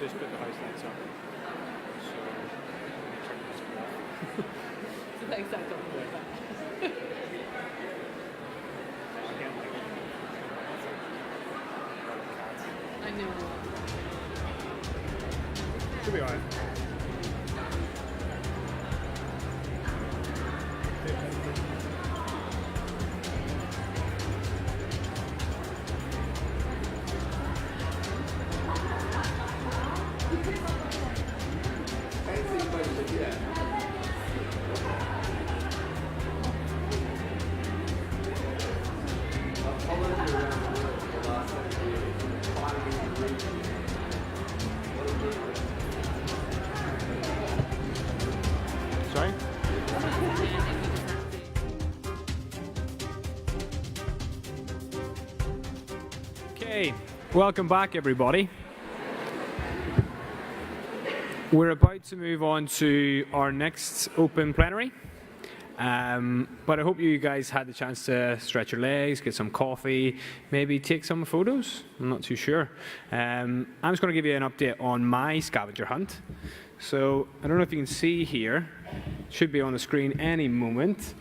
just put the house lights on. So turn this off. So thanks, that got me back. I know. Should be alright. Sorry? Okay, welcome back everybody. We're about to move on to our next open plenary. But I hope you guys had the chance to stretch your legs, get some coffee, maybe take some photos. I'm not too sure. I'm just going to give you an update on my scavenger hunt. So I don't know if you can see here, it should be on the screen any moment.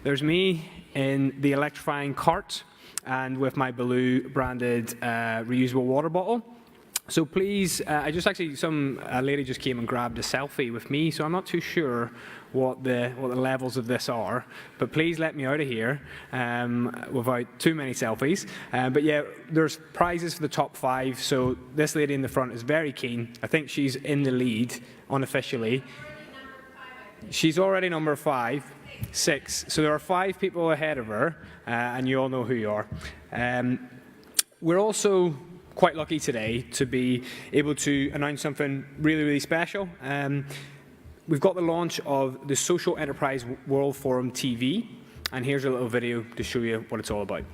There's me in the electrifying cart and with my Belu branded reusable water bottle. So please, some lady just came and grabbed a selfie with me, so I'm not too sure what the levels of this are, but please let me out of here without too many selfies. But yeah, there's prizes for the top 5, so this lady in the front is very keen. I think she's in the lead unofficially. She's already number 5, 6, so there are 5 people ahead of her, and you all know who you are. We're also quite lucky today to be able to announce something really, really special. We've got the launch of the Social Enterprise World Forum TV, and here's a little video to show you what it's all about.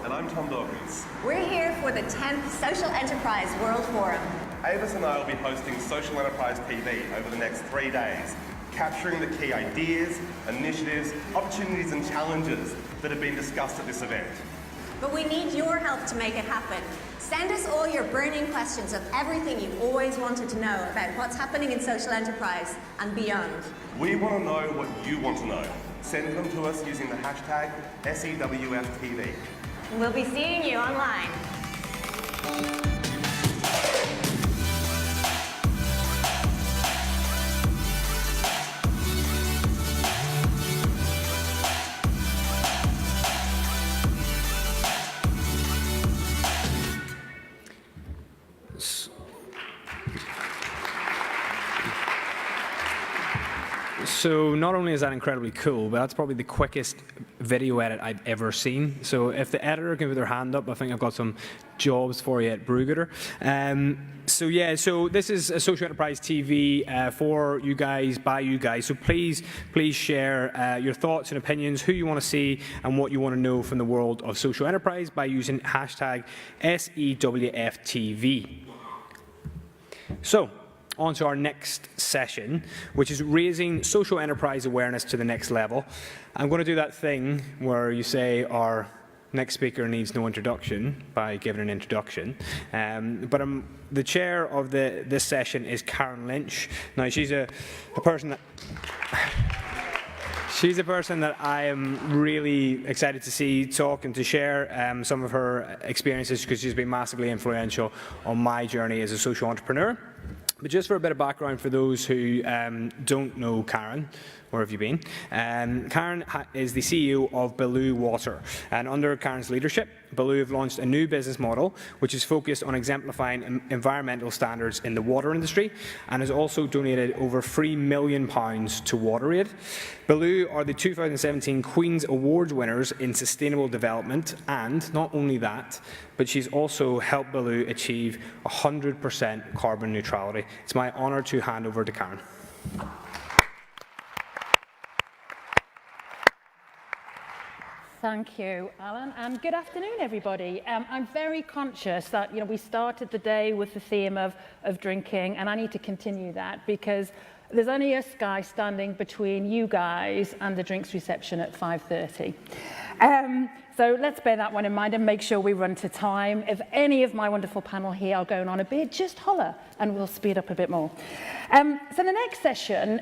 And I'm Tom Dawkins. We're here for the 10th Social Enterprise World Forum. Avis and I will be hosting Social Enterprise TV over the next 3 days, capturing the key ideas, initiatives, opportunities and challenges that have been discussed at this event. But we need your help to make it happen. Send us all your burning questions of everything you've always wanted to know about what's happening in social enterprise and beyond. We want to know what you want to know. Send them to us using the hashtag SEWFTV. We'll be seeing you online. So not only is that incredibly cool, but that's probably the quickest video edit I've ever seen. So if the editor can put their hand up, I think I've got some jobs for you at Brewgooder. So this is a Social Enterprise TV for you guys, by you guys. So please share your thoughts and opinions, who you want to see and what you want to know from the world of social enterprise by using hashtag SEWFTV. So, on to our next session, which is raising social enterprise awareness to the next level. I'm going to do that thing where you say our next speaker needs no introduction by giving an introduction. But the chair of this session is Karen Lynch. Now, she's a person that... She's a person that I am really excited to see talk and to share some of her experiences because she's been massively influential on my journey as a social entrepreneur. But just for a bit of background for those who don't know Karen, where have you been? Karen is the CEO of Belu Water, and under Karen's leadership, Belu have launched a new business model which is focused on exemplifying environmental standards in the water industry and has also donated over £3 million to WaterAid. Belu are the 2017 Queen's Awards winners in sustainable development, and not only that, but she's also helped Belu achieve 100% carbon neutrality. It's my honour to hand over to Karen. Thank you, Alan, and good afternoon, everybody. I'm very conscious that we started the day with the theme of drinking, and I need to continue that because there's only us guys standing between you guys and the drinks reception at 5:30. So let's bear that one in mind and make sure we run to time. If any of my wonderful panel here are going on a bit, just holler and we'll speed up a bit more. So the next session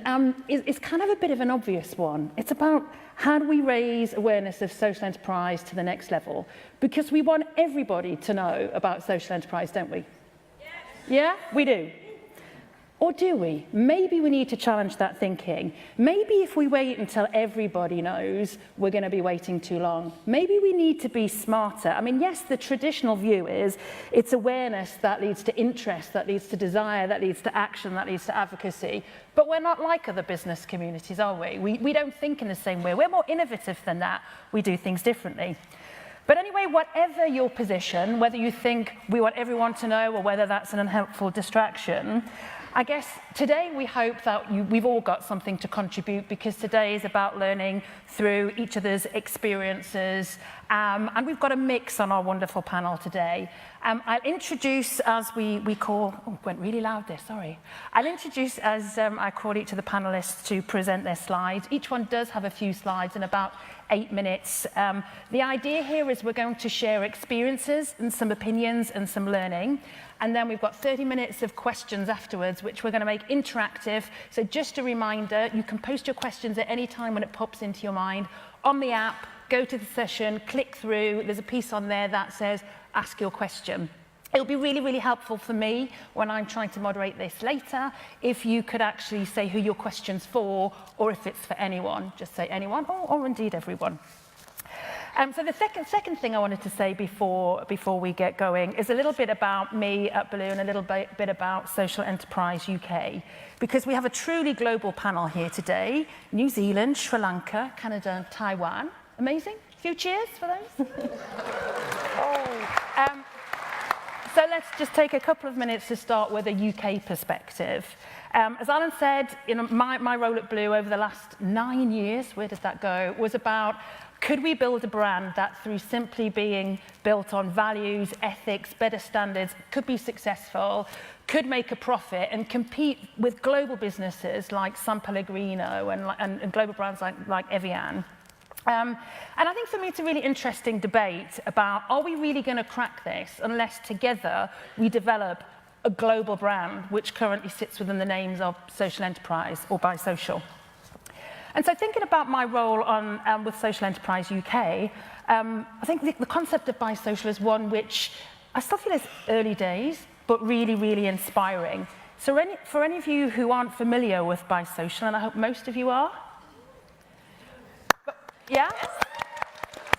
is kind of a bit of an obvious one. It's about how do we raise awareness of social enterprise to the next level? Because we want everybody to know about social enterprise, don't we? Yes. Yeah, we do. Or do we? Maybe we need to challenge that thinking. Maybe if we wait until everybody knows, we're going to be waiting too long. Maybe we need to be smarter. I mean, yes, the traditional view is it's awareness that leads to interest, that leads to desire, that leads to action, that leads to advocacy. But we're not like other business communities, are we? We don't think in the same way. We're more innovative than that. We do things differently. But anyway, whatever your position, whether you think we want everyone to know or whether that's an unhelpful distraction, I guess today we hope that we've all got something to contribute because today is about learning through each other's experiences. And we've got a mix on our wonderful panel today. I'll introduce as we call, oh, went really loud there, sorry. I'll introduce as I call each of the panelists to present their slides. Each one does have a few slides in about 8 minutes. The idea here is we're going to share experiences and some opinions and some learning. And then we've got 30 minutes of questions afterwards, which we're going to make interactive. So just a reminder, you can post your questions at any time when it pops into your mind on the app. Go to the session, click through. There's a piece on there that says, ask your question. It'll be really, really helpful for me when I'm trying to moderate this later, if you could actually say who your question's for, or if it's for anyone. Just say anyone, or indeed everyone. So the second thing I wanted to say before we get going is a little bit about me at Belu and a little bit about Social Enterprise UK, because we have a truly global panel here today. New Zealand, Sri Lanka, Canada, and Taiwan. Amazing. A few cheers for those. So let's just take a couple of minutes to start with a UK perspective. As Alan said, my role at Belu over the last 9 years, where does that go, was about could we build a brand that through simply being built on values, ethics, better standards, could be successful, could make a profit and compete with global businesses like San Pellegrino and global brands like Evian. And I think for me it's a really interesting debate about are we really going to crack this unless together we develop a global brand which currently sits within the names of social enterprise or bisocial. And so thinking about my role on, with Social Enterprise UK, I think the concept of bisocial is one which I still feel is early days, but really, really inspiring. So for any of you who aren't familiar with bisocial, and I hope most of you are, yeah?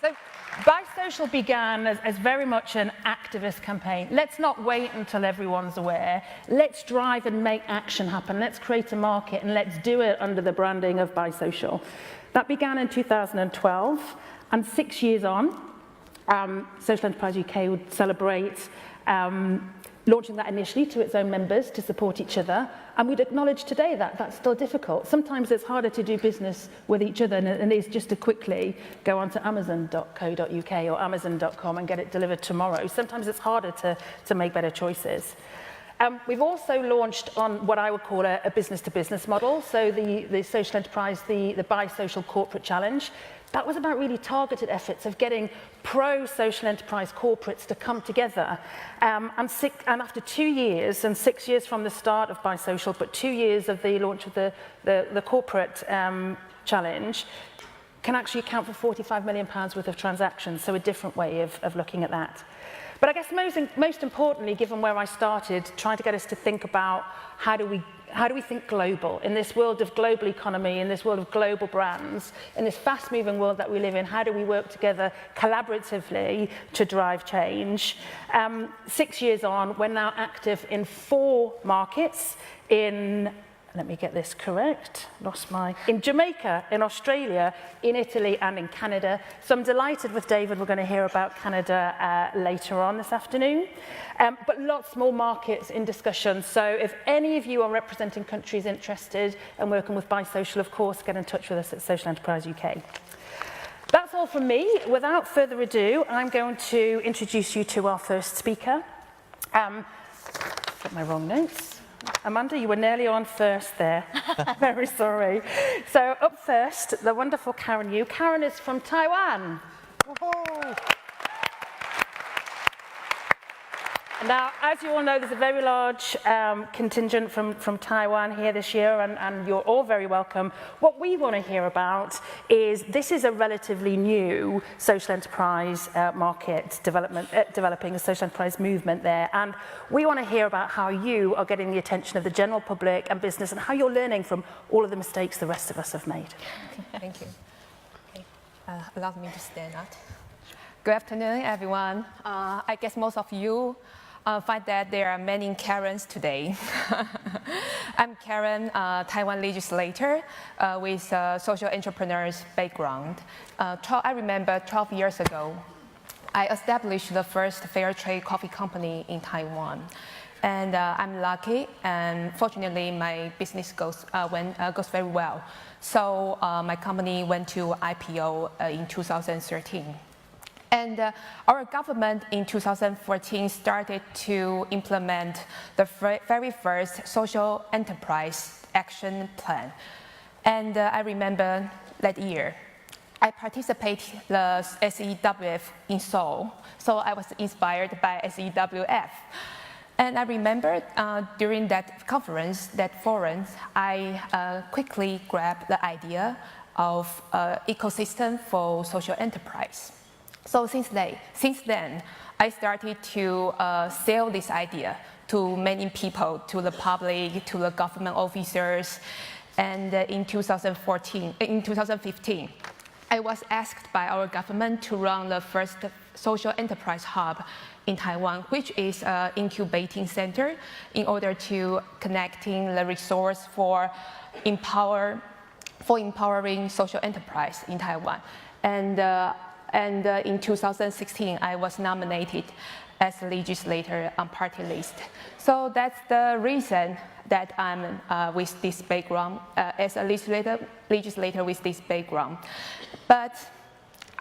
So bisocial began as very much an activist campaign. Let's not wait until everyone's aware. Let's drive and make action happen. Let's create a market and let's do it under the branding of bisocial. That began in 2012, and 6 years on, Social Enterprise UK would celebrate launching that initially to its own members to support each other. And we'd acknowledge today that that's still difficult. Sometimes it's harder to do business with each other than it is just to quickly go onto amazon.co.uk or amazon.com and get it delivered tomorrow. Sometimes it's harder to make better choices. We've also launched on what I would call a business-to-business model. So the social enterprise, the Bisocial Corporate Challenge, that was about really targeted efforts of getting pro-social enterprise corporates to come together. And after 2 years, and 6 years from the start of Bisocial, but 2 years of the launch of the corporate challenge, can actually account for £45 million worth of transactions, so a different way of looking at that. But I guess most importantly, given where I started, trying to get us to think about how do we think global in this world of global economy, in this world of global brands, in this fast-moving world that we live in, how do we work together collaboratively to drive change? 6 years on, we're now active in 4 markets in, let me get this correct, in Jamaica, in Australia, in Italy and in Canada. So I'm delighted with David, we're going to hear about Canada later on this afternoon. But lots more markets in discussion. So if any of you are representing countries interested and working with Bisocial, of course, get in touch with us at Social Enterprise UK. That's all all from me. Without further ado, I'm going to introduce you to our first speaker. Got my wrong notes. Amanda, you were nearly on first there. Very sorry. So up first, the wonderful Karen Yu. Karen is from Taiwan. Whoa. Now, as you all know, there's a very large contingent from Taiwan here this year, and you're all very welcome. What we want to hear about is this is a relatively new social enterprise market developing a social enterprise movement there, and we want to hear about how you are getting the attention of the general public and business, and how you're learning from all of the mistakes the rest of us have made. Thank you. Okay. Allow me to stand up. Good afternoon, everyone. I guess most of you find that there are many Karens today. I'm Karen, Taiwan legislator with a social entrepreneur's background. I remember 12 years ago, I established the first fair trade coffee company in Taiwan. And I'm lucky, and fortunately, my business goes very well. So my company went to IPO in 2013. And our government in 2014 started to implement the very first social enterprise action plan. And I remember that year, I participated in the SEWF in Seoul. So I was inspired by SEWF. And I remember during that conference, that forum, I quickly grabbed the idea of ecosystem for social enterprise. So since then, I started to sell this idea to many people, to the public, to the government officers. And in 2015, I was asked by our government to run the first social enterprise hub in Taiwan, which is an incubating center in order to connecting the resource for empowering social enterprise in Taiwan. And in 2016, I was nominated as a legislator on party list. So that's the reason that I'm with this background, as a legislator with this background. But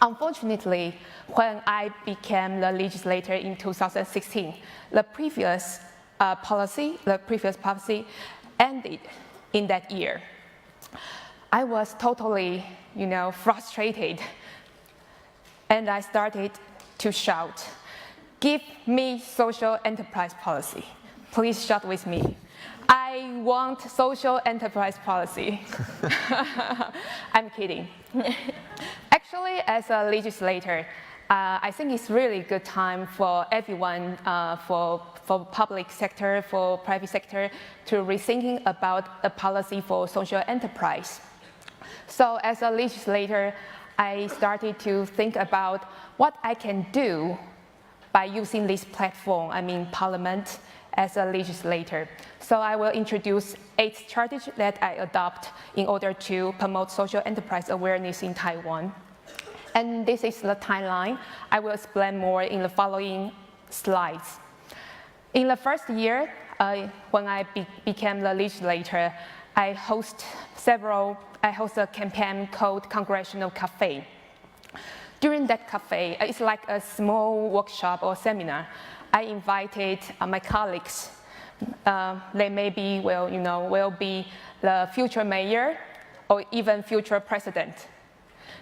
unfortunately, when I became the legislator in 2016, the previous policy ended in that year. I was totally, frustrated. And I started to shout, "Give me social enterprise policy." Please shout with me. I want social enterprise policy. I'm kidding. Actually, as a legislator, I think it's really good time for everyone, for public sector, for private sector, to rethinking about a policy for social enterprise. So as a legislator, I started to think about what I can do by using this platform, Parliament, as a legislator. So I will introduce 8 strategies that I adopt in order to promote social enterprise awareness in Taiwan. And this is the timeline. I will explain more in the following slides. In the first year, when I became the legislator, I host a campaign called Congressional Cafe. During that cafe, it's like a small workshop or seminar. I invited my colleagues. They maybe will be the future mayor or even future president.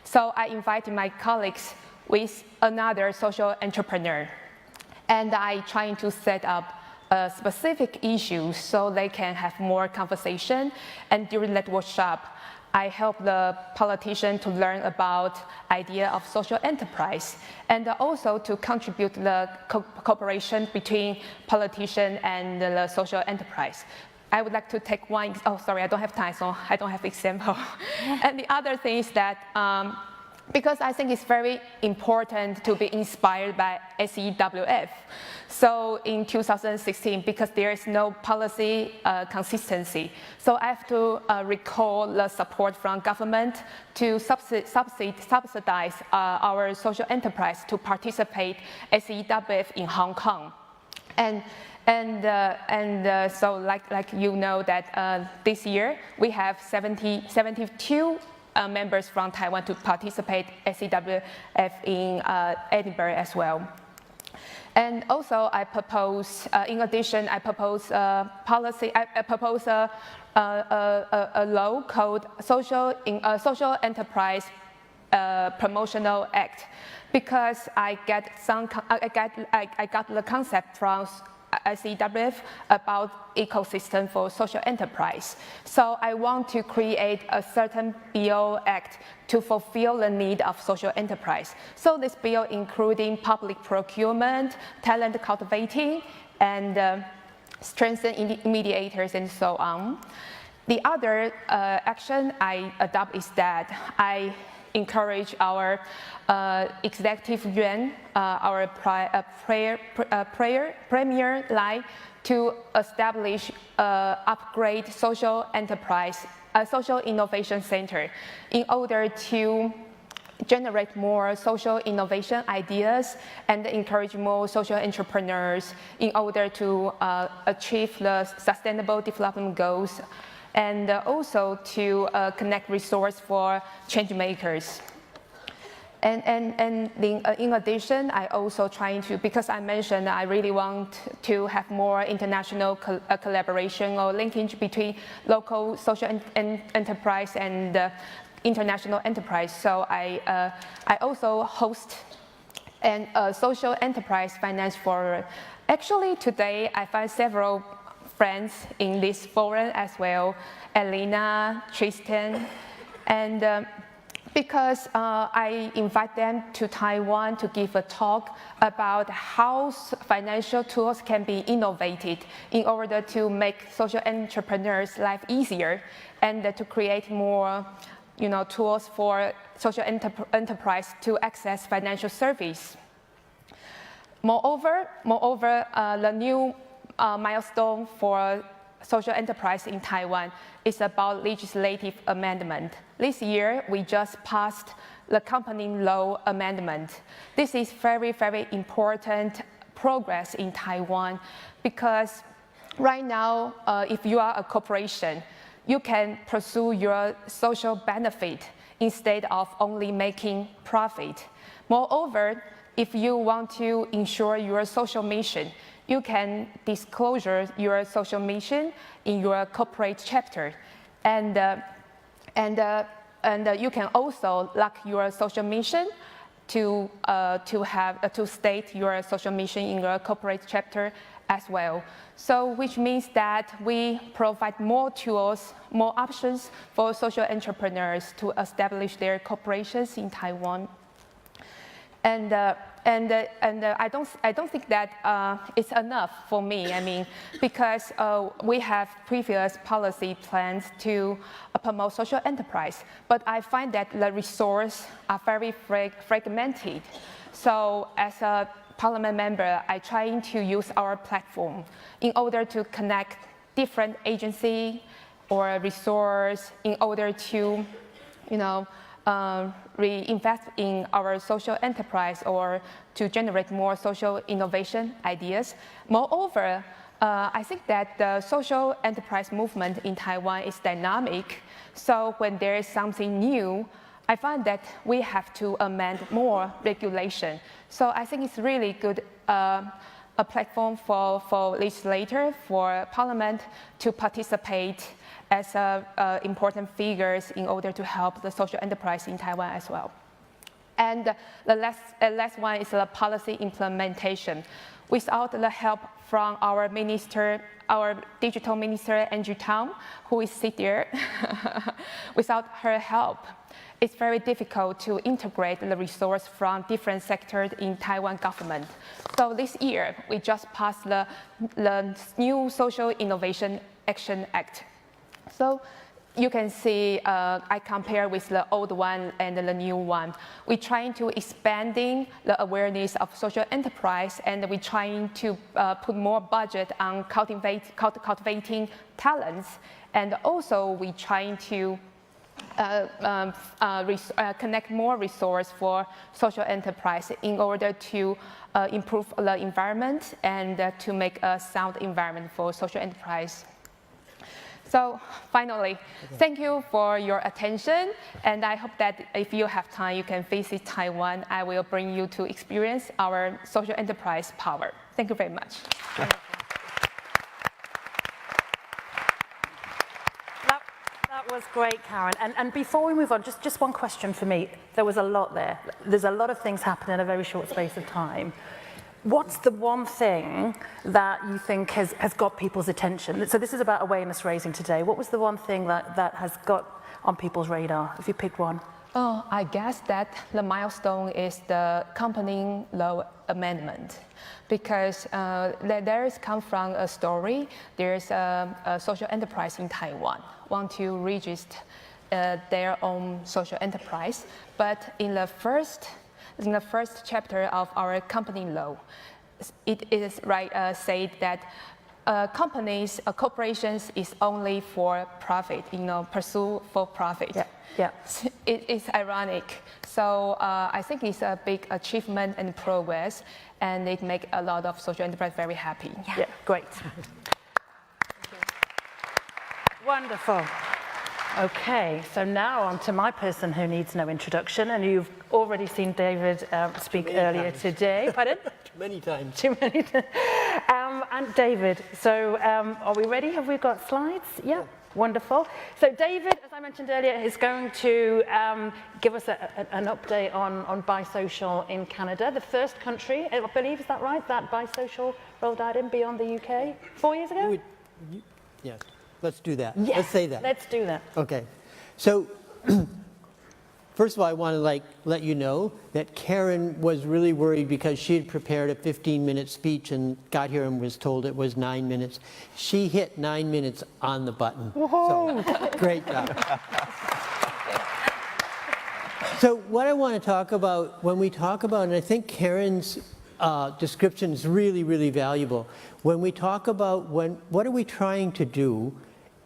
So I invited my colleagues with another social entrepreneur. And I trying to set up specific issues so they can have more conversation. And during that workshop, I help the politician to learn about idea of social enterprise, and also to contribute the cooperation between politician and the social enterprise. I would like to take one. Oh, sorry, I don't have time, so I don't have example. And the other thing is that because I think it's very important to be inspired by SEWF. So in 2016, because there is no policy consistency, so I have to recall the support from government to subsidize our social enterprise to participate SEWF in Hong Kong. So like you know that this year we have 72 members from Taiwan to participate SEWF in Edinburgh as well. And also, I propose, in addition, I propose a policy. I propose a law called Social Enterprise Promotional Act, because I got the concept from SEWF about ecosystem for social enterprise. So I want to create a certain bill act to fulfill the need of social enterprise. So this bill including public procurement, talent cultivating, and strengthen mediators and so on. The other action I adopt is that I encourage our executive yuan, our premier Lai, to establish upgrade social enterprise, a social innovation center, in order to generate more social innovation ideas and encourage more social entrepreneurs in order to achieve the sustainable development goals, and also to connect resource for change makers. And in addition, I also trying to, because I mentioned I really want to have more international collaboration or linkage between local social enterprise and international enterprise. So I also host a social enterprise finance forum. Actually, today I find several friends in this forum as well, Elena, Tristan, and because I invite them to Taiwan to give a talk about how financial tools can be innovated in order to make social entrepreneurs' life easier, and to create more tools for social enterprise to access financial service. Moreover, the new milestone for social enterprise in Taiwan is about legislative amendment. This year, we just passed the company law amendment. This is very, very important progress in Taiwan, because right now, if you are a corporation, you can pursue your social benefit instead of only making profit. Moreover, if you want to ensure your social mission, you can disclose your social mission in your corporate chapter, and you can also lock your social mission to state your social mission in your corporate chapter as well. So, which means that we provide more tools, more options for social entrepreneurs to establish their corporations in Taiwan. And I don't think that it's enough for me. I mean, because we have previous policy plans to promote social enterprise, but I find that the resources are very fragmented. So, as a Parliament member, I try to use our platform in order to connect different agencies or resources in order to, reinvest in our social enterprise or to generate more social innovation ideas. Moreover, I think that the social enterprise movement in Taiwan is dynamic. So when there is something new, I find that we have to amend more regulation. So I think it's really good a platform for legislator, for parliament to participate as important figures in order to help the social enterprise in Taiwan as well. And the last one is the policy implementation. Without the help from our minister, our digital minister, Andrew Tang, who is sit there, without her help, it's very difficult to integrate the resource from different sectors in Taiwan government. So this year, we just passed the new Social Innovation Action Act. So you can see I compare with the old one and the new one. We're trying to expanding the awareness of social enterprise, and we're trying to put more budget on cultivating talents, and also we're trying to connect more resource for social enterprise in order to improve the environment and to make a sound environment for social enterprise. So finally, thank you for your attention, and I hope that if you have time, you can visit Taiwan. I will bring you to experience our social enterprise power. Thank you very much. That was great, Karen. And before we move on, just one question for me. There was a lot there. There's a lot of things happening in a very short space of time. What's the one thing that you think has got people's attention? So this is about awareness raising today. What was the one thing that has got on people's radar, if you picked one? Oh, I guess that the milestone is the company law amendment, because there is come from a story. There's a social enterprise in Taiwan want to register their own social enterprise, but in the first chapter of our company law, it is said that corporations is only for profit, pursue for profit. Yeah. It is ironic. So I think it's a big achievement and progress, and it makes a lot of social enterprise very happy. Yeah, great. Wonderful. Okay, so now on to my person who needs no introduction, and you've already seen David speak earlier today. Pardon? Too many times. Too many times. And David, so are we ready? Have we got slides? Yeah, wonderful. So David, as I mentioned earlier, is going to give us an update on bisocial in Canada, the first country, I believe, is that right, that bisocial rolled out in beyond the UK 4 years ago? Yes. Let's do that. Yes, Let's say that. Let's do that. Okay. So first of all, I want to let you know that Karen was really worried because she had prepared a 15-minute speech and got here and was told it was 9 minutes. She hit 9 minutes on the button. Whoa. So great job. So what I want to talk about when we talk about, and I think Karen's description is really, really valuable. When we talk about what are we trying to do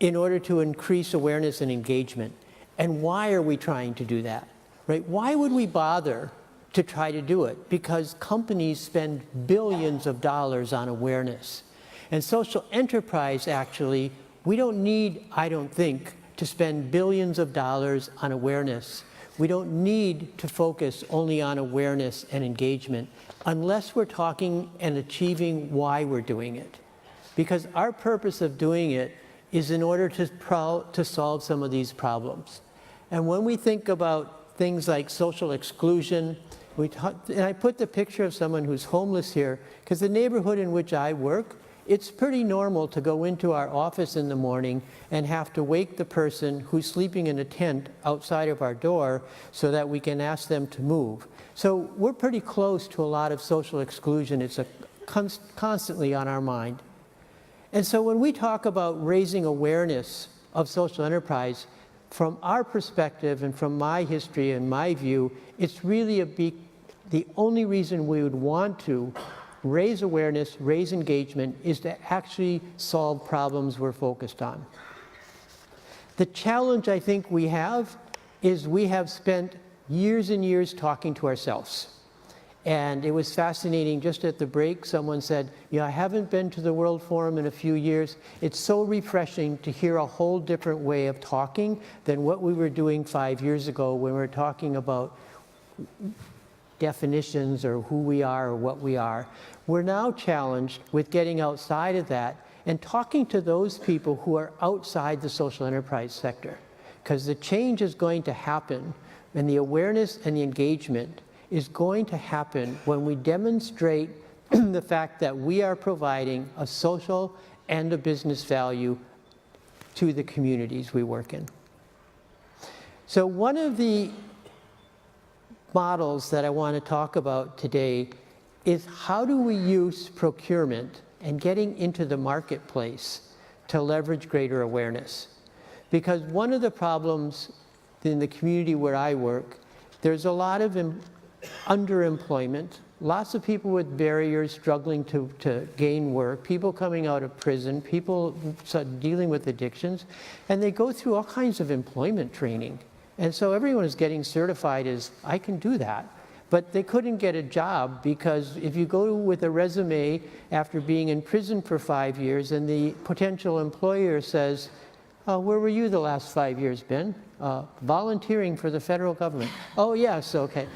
in order to increase awareness and engagement, and why are we trying to do that, right? Why would we bother to try to do it? Because companies spend billions of dollars on awareness. And social enterprise, actually, we don't need, I don't think, to spend billions of dollars on awareness. We don't need to focus only on awareness and engagement unless we're talking and achieving why we're doing it. Because our purpose of doing it is in order to solve some of these problems. And when we think about things like social exclusion, and I put the picture of someone who's homeless here, because the neighborhood in which I work, it's pretty normal to go into our office in the morning and have to wake the person who's sleeping in a tent outside of our door so that we can ask them to move. So we're pretty close to a lot of social exclusion. It's constantly on our mind. And so when we talk about raising awareness of social enterprise, from our perspective and from my history and my view, it's really the only reason we would want to raise awareness, raise engagement, is to actually solve problems we're focused on. The challenge I think we have is we have spent years and years talking to ourselves. And it was fascinating, just at the break, someone said, I haven't been to the World Forum in a few years. It's so refreshing to hear a whole different way of talking than what we were doing 5 years ago when we were talking about definitions or who we are or what we are. We're now challenged with getting outside of that and talking to those people who are outside the social enterprise sector. Because the change is going to happen, and the awareness and the engagement is going to happen when we demonstrate the fact that we are providing a social and a business value to the communities we work in. So one of the models that I want to talk about today is how do we use procurement and getting into the marketplace to leverage greater awareness. Because one of the problems in the community where I work, there's a lot of underemployment, lots of people with barriers struggling to gain work, people coming out of prison, people dealing with addictions, and they go through all kinds of employment training. And so everyone is getting certified as, I can do that. But they couldn't get a job because if you go with a resume after being in prison for 5 years and the potential employer says, Where were you the last 5 years, Ben? Volunteering for the federal government. Oh, yes, okay.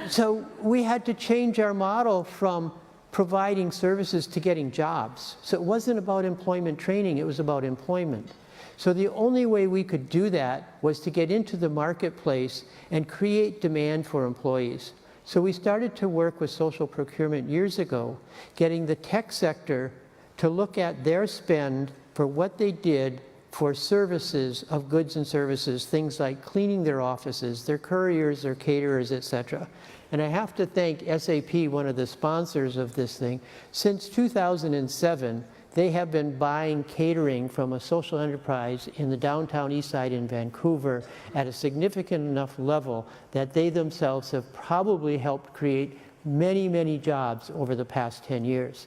So we had to change our model from providing services to getting jobs. So it wasn't about employment training, it was about employment. So the only way we could do that was to get into the marketplace and create demand for employees. So we started to work with social procurement years ago, getting the tech sector to look at their spend for what they did for services of goods and services, things like cleaning their offices, their couriers, their caterers, etc. And I have to thank SAP, one of the sponsors of this thing. Since 2007, they have been buying catering from a social enterprise in the downtown east side in Vancouver at a significant enough level that they themselves have probably helped create many, many jobs over the past 10 years.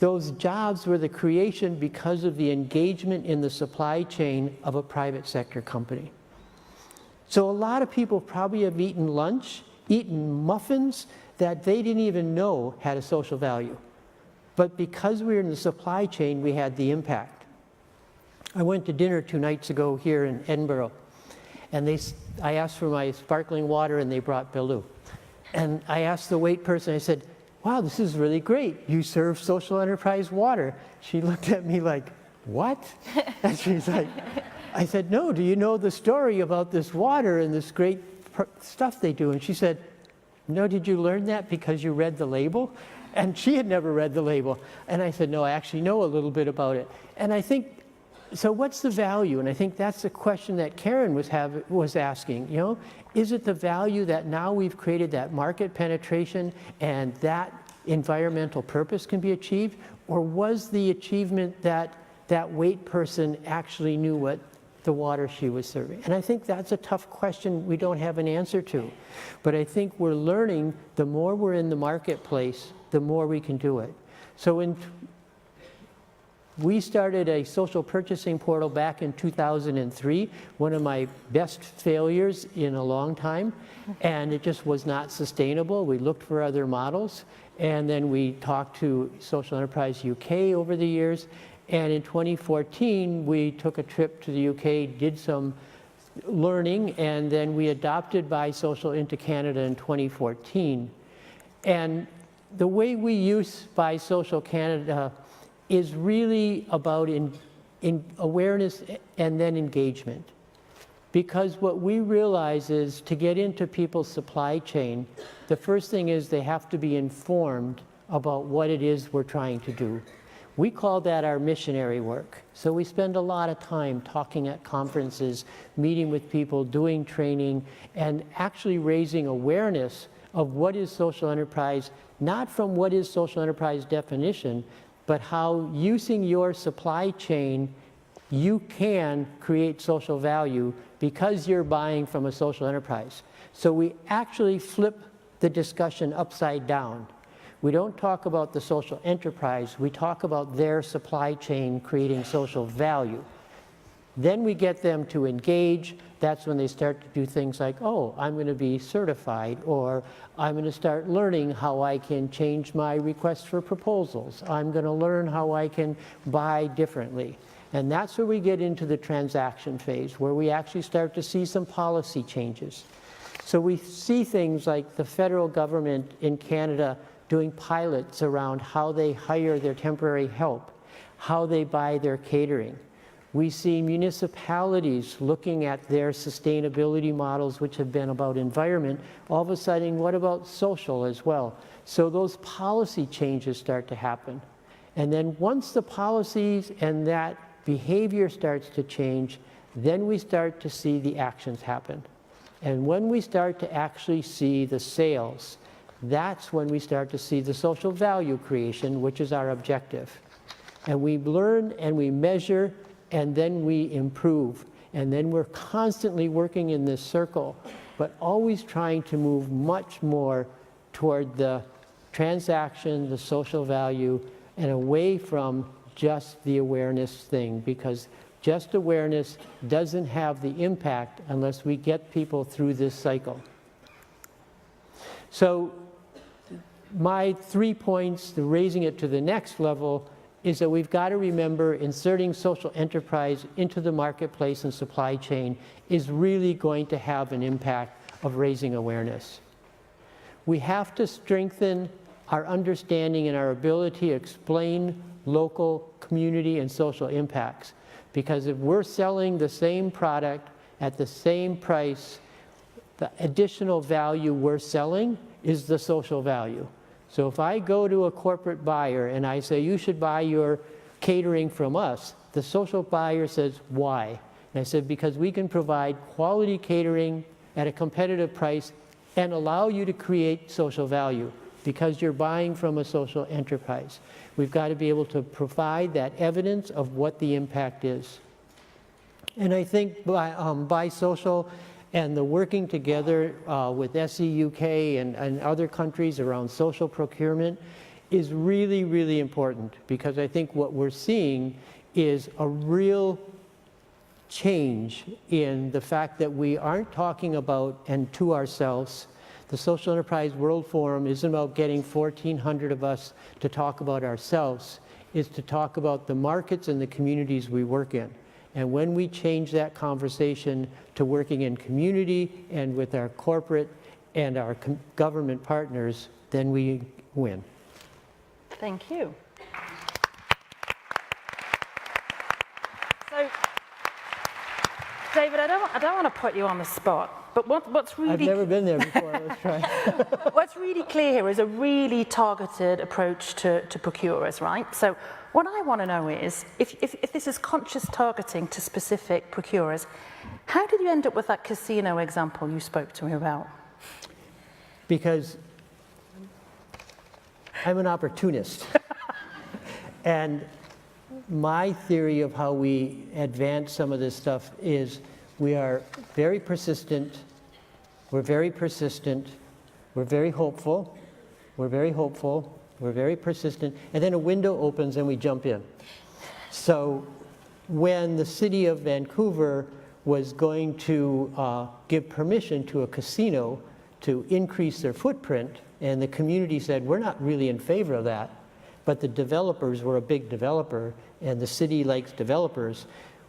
Those jobs were the creation because of the engagement in the supply chain of a private sector company. So a lot of people probably have eaten lunch, eaten muffins that they didn't even know had a social value. But because we were in the supply chain, we had the impact. I went to dinner 2 nights ago here in Edinburgh, and I asked for my sparkling water, and they brought Belu. And I asked the wait person, I said, wow, this is really great. You serve social enterprise water. She looked at me like, what? And she's like, I said, no, do you know the story about this water and this great stuff they do? And she said, no, did you learn that because you read the label? And she had never read the label. And I said, no, I actually know a little bit about it. And I think, so what's the value? And I think that's the question that Karen was asking, you know, is it the value that now we've created that market penetration and that environmental purpose can be achieved? Or was the achievement that that wait person actually knew what the water she was serving? And I think that's a tough question we don't have an answer to. But I think we're learning the more we're in the marketplace, the more we can do it. So we started a social purchasing portal back in 2003, one of my best failures in a long time, and it just was not sustainable. We looked for other models, and then we talked to Social Enterprise UK over the years, and in 2014, we took a trip to the UK, did some learning, and then we adopted BuySocial into Canada in 2014. And the way we use BuySocial Canada is really about in awareness and then engagement. Because what we realize is to get into people's supply chain, the first thing is they have to be informed about what it is we're trying to do. We call that our missionary work. So we spend a lot of time talking at conferences, meeting with people, doing training, and actually raising awareness of what is social enterprise, not from what is social enterprise definition, but how using your supply chain, you can create social value because you're buying from a social enterprise. So we actually flip the discussion upside down. We don't talk about the social enterprise, we talk about their supply chain creating social value. Then we get them to engage. That's when they start to do things like, oh, I'm going to be certified, or I'm going to start learning how I can change my request for proposals. I'm going to learn how I can buy differently. And that's where we get into the transaction phase, where we actually start to see some policy changes. So we see things like the federal government in Canada doing pilots around how they hire their temporary help, how they buy their catering. We see municipalities looking at their sustainability models, which have been about environment. All of a sudden, what about social as well? So those policy changes start to happen. And then once the policies and that behavior starts to change, then we start to see the actions happen. And when we start to actually see the sales, that's when we start to see the social value creation, which is our objective. And we learn and we measure, and then we improve. And then we're constantly working in this circle, but always trying to move much more toward the transaction, the social value, and away from just the awareness thing, because just awareness doesn't have the impact unless we get people through this cycle. So my 3 points, the raising it to the next level, is that we've got to remember inserting social enterprise into the marketplace and supply chain is really going to have an impact of raising awareness. We have to strengthen our understanding and our ability to explain local, community, and social impacts. Because if we're selling the same product at the same price, the additional value we're selling is the social value. So if I go to a corporate buyer and I say, you should buy your catering from us, the social buyer says, why? And I said, because we can provide quality catering at a competitive price and allow you to create social value because you're buying from a social enterprise. We've got to be able to provide that evidence of what the impact is. And I think by social and the working together with SEWF and other countries around social procurement is really, really important, because I think what we're seeing is a real change in the fact that we aren't talking about and to ourselves. The Social Enterprise World Forum isn't about getting 1,400 of us to talk about ourselves. It's to talk about the markets and the communities we work in. And when we change that conversation to working in community and with our corporate and our government partners, then we win. Thank you. So, David, I don't want to put you on the spot, but what's really... I've never been there before, let's try. What's really clear here is a really targeted approach to procurers, right? So what I want to know is, if this is conscious targeting to specific procurers, how did you end up with that casino example you spoke to me about? Because I'm an opportunist. And my theory of how we advance some of this stuff is we are very persistent, we're very persistent, we're very hopeful, we're very hopeful, we're very persistent, and then a window opens and we jump in. So when the city of Vancouver was going to give permission to a casino to increase their footprint, and the community said, we're not really in favor of that, but the developers were a big developer, and the city likes developers,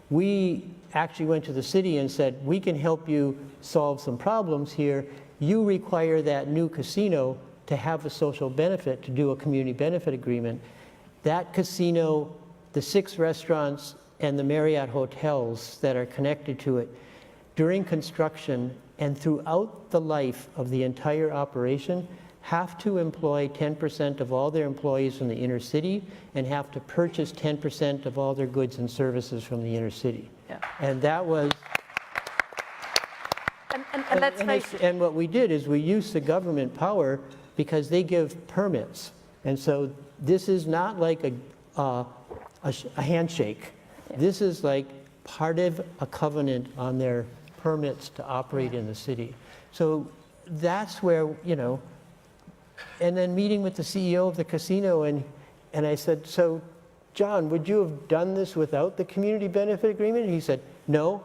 we actually went to the city and said, we can help you solve some problems here. You require that new casino to have a social benefit, to do a community benefit agreement. That casino, the 6 restaurants, and the Marriott hotels that are connected to it, during construction and throughout the life of the entire operation, have to employ 10% of all their employees from the inner city and have to purchase 10% of all their goods and services from the inner city. Yeah. And that was... And let's face it. And what we did is we used the government power because they give permits. And so this is not like a handshake. Yeah. This is like part of a covenant on their permits to operate in the city. So that's where, you know, and then meeting with the CEO of the casino, and I said, so John, would you have done this without the community benefit agreement? And he said, no.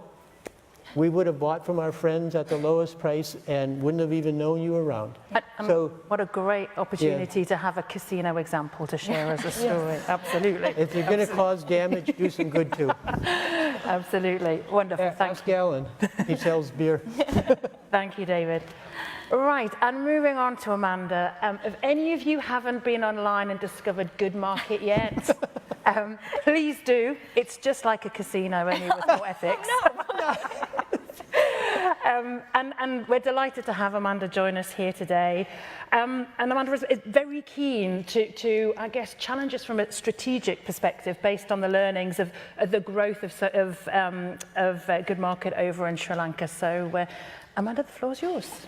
We would have bought from our friends at the lowest price and wouldn't have even known you were around. So, what a great opportunity to have a casino example to share as a story. Yeah. Absolutely. If you're going to cause damage, do some good too. Absolutely. Wonderful. Thanks, Alan. He sells beer. Thank you, David. Right, and moving on to Amanda. If any of you haven't been online and discovered Good Market yet, please do. It's just like a casino, only with more ethics. No. And we're delighted to have Amanda join us here today. And Amanda is very keen to, I guess, challenge us from a strategic perspective based on the learnings of the growth of Good Market over in Sri Lanka. So, Amanda, the floor's yours.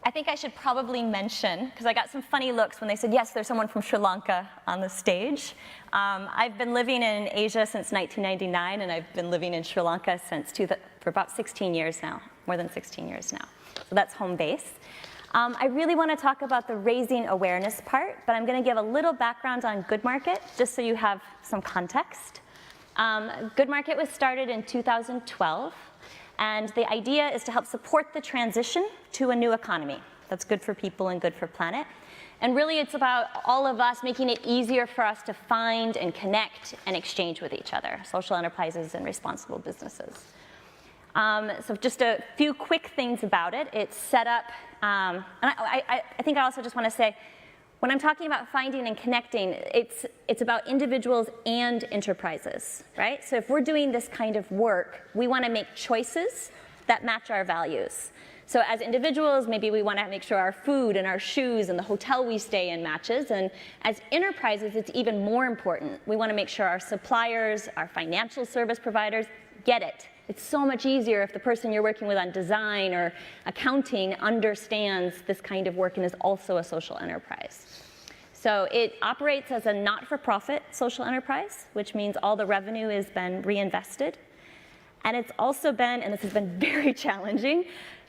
I think I should probably mention, because I got some funny looks when they said, yes, there's someone from Sri Lanka on the stage. I've been living in Asia since 1999, and I've been living in Sri Lanka for about 16 years now, more than 16 years now. So that's home base. I really want to talk about the raising awareness part, but I'm going to give a little background on Good Market, just so you have some context. Good Market was started in 2012. And the idea is to help support the transition to a new economy that's good for people and good for planet. And really it's about all of us making it easier for us to find and connect and exchange with each other, social enterprises and responsible businesses. So just a few quick things about it. It's set up, and I think I also just want to say, when I'm talking about finding and connecting, it's about individuals and enterprises, right? So if we're doing this kind of work, we want to make choices that match our values. So as individuals, maybe we want to make sure our food and our shoes and the hotel we stay in matches. And as enterprises, it's even more important. We want to make sure our suppliers, our financial service providers get it. It's so much easier if the person you're working with on design or accounting understands this kind of work and is also a social enterprise. So it operates as a not-for-profit social enterprise, which means all the revenue has been reinvested. And it's also been, and this has been very challenging,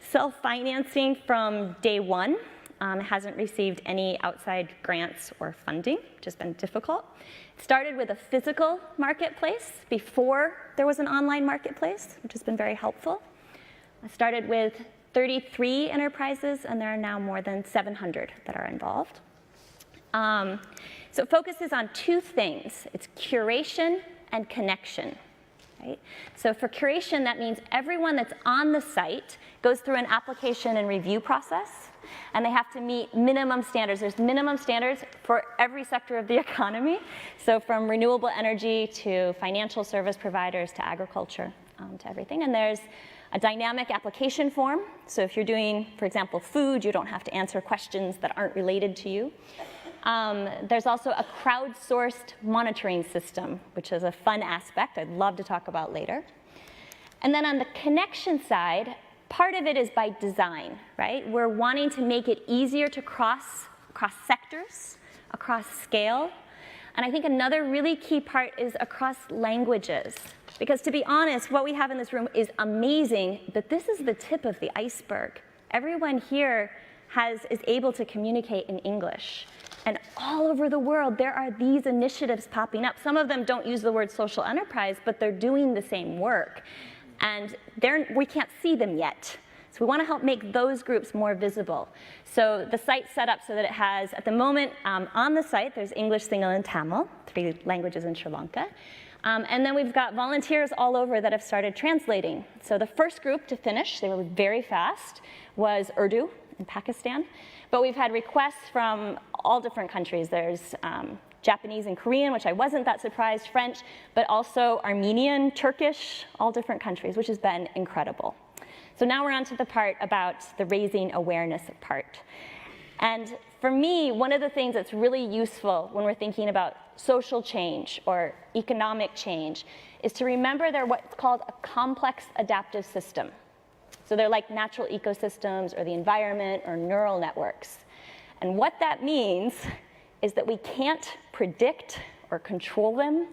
self-financing from day one. Hasn't received any outside grants or funding, which has been difficult. It started with a physical marketplace before there was an online marketplace, which has been very helpful. I started with 33 enterprises, and there are now more than 700 that are involved. So it focuses on two things. It's curation and connection. Right? So for curation, that means everyone that's on the site goes through an application and review process, and they have to meet minimum standards. There's minimum standards for every sector of the economy, so from renewable energy to financial service providers to agriculture to everything. And there's a dynamic application form, so if you're doing, for example, food, you don't have to answer questions that aren't related to you. There's also a crowdsourced monitoring system, which is a fun aspect I'd love to talk about later. And then on the connection side, part of it is by design, right? We're wanting to make it easier to cross sectors, across scale. And I think another really key part is across languages. Because to be honest, what we have in this room is amazing, but this is the tip of the iceberg. Everyone here is able to communicate in English. And all over the world, there are these initiatives popping up. Some of them don't use the word social enterprise, but they're doing the same work. And we can't see them yet. So we want to help make those groups more visible. So the site's set up so that it has, at the moment, on the site, there's English, Sinhala, and Tamil, 3 languages in Sri Lanka. And then we've got volunteers all over that have started translating. So the first group to finish, they were very fast, was Urdu in Pakistan. But we've had requests from all different countries. There's Japanese and Korean, which I wasn't that surprised, French, but also Armenian, Turkish, all different countries, which has been incredible. So now we're on to the part about the raising awareness part. And for me, one of the things that's really useful when we're thinking about social change or economic change is to remember they're what's called a complex adaptive system. So they're like natural ecosystems or the environment or neural networks. And what that means is that we can't predict or control them.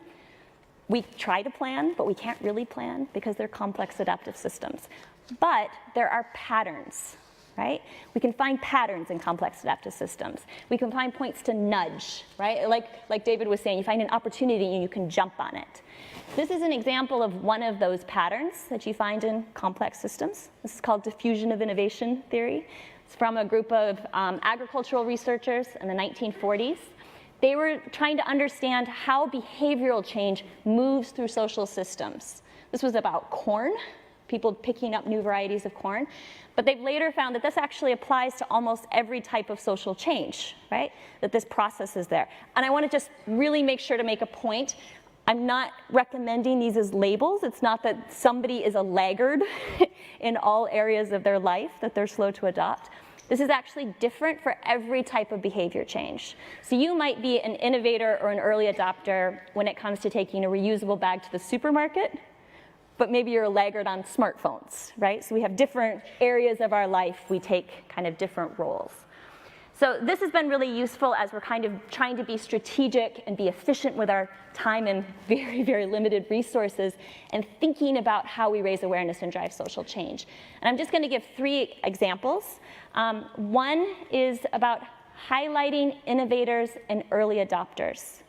We try to plan, but we can't really plan because they're complex adaptive systems. But there are patterns, right? We can find patterns in complex adaptive systems. We can find points to nudge, right? Like David was saying, you find an opportunity and you can jump on it. This is an example of one of those patterns that you find in complex systems. This is called diffusion of innovation theory. It's from a group of agricultural researchers in the 1940s. They were trying to understand how behavioral change moves through social systems. This was about corn, people picking up new varieties of corn. But they've later found that this actually applies to almost every type of social change, right? That this process is there. And I want to just really make sure to make a point. I'm not recommending these as labels. It's not that somebody is a laggard in all areas of their life, that they're slow to adopt. This is actually different for every type of behavior change. So you might be an innovator or an early adopter when it comes to taking a reusable bag to the supermarket, but maybe you're a laggard on smartphones, right? So we have different areas of our life, we take kind of different roles. So this has been really useful as we're kind of trying to be strategic and be efficient with our time and very, very limited resources and thinking about how we raise awareness and drive social change. And I'm just going to give 3 examples. One is about highlighting innovators and early adopters.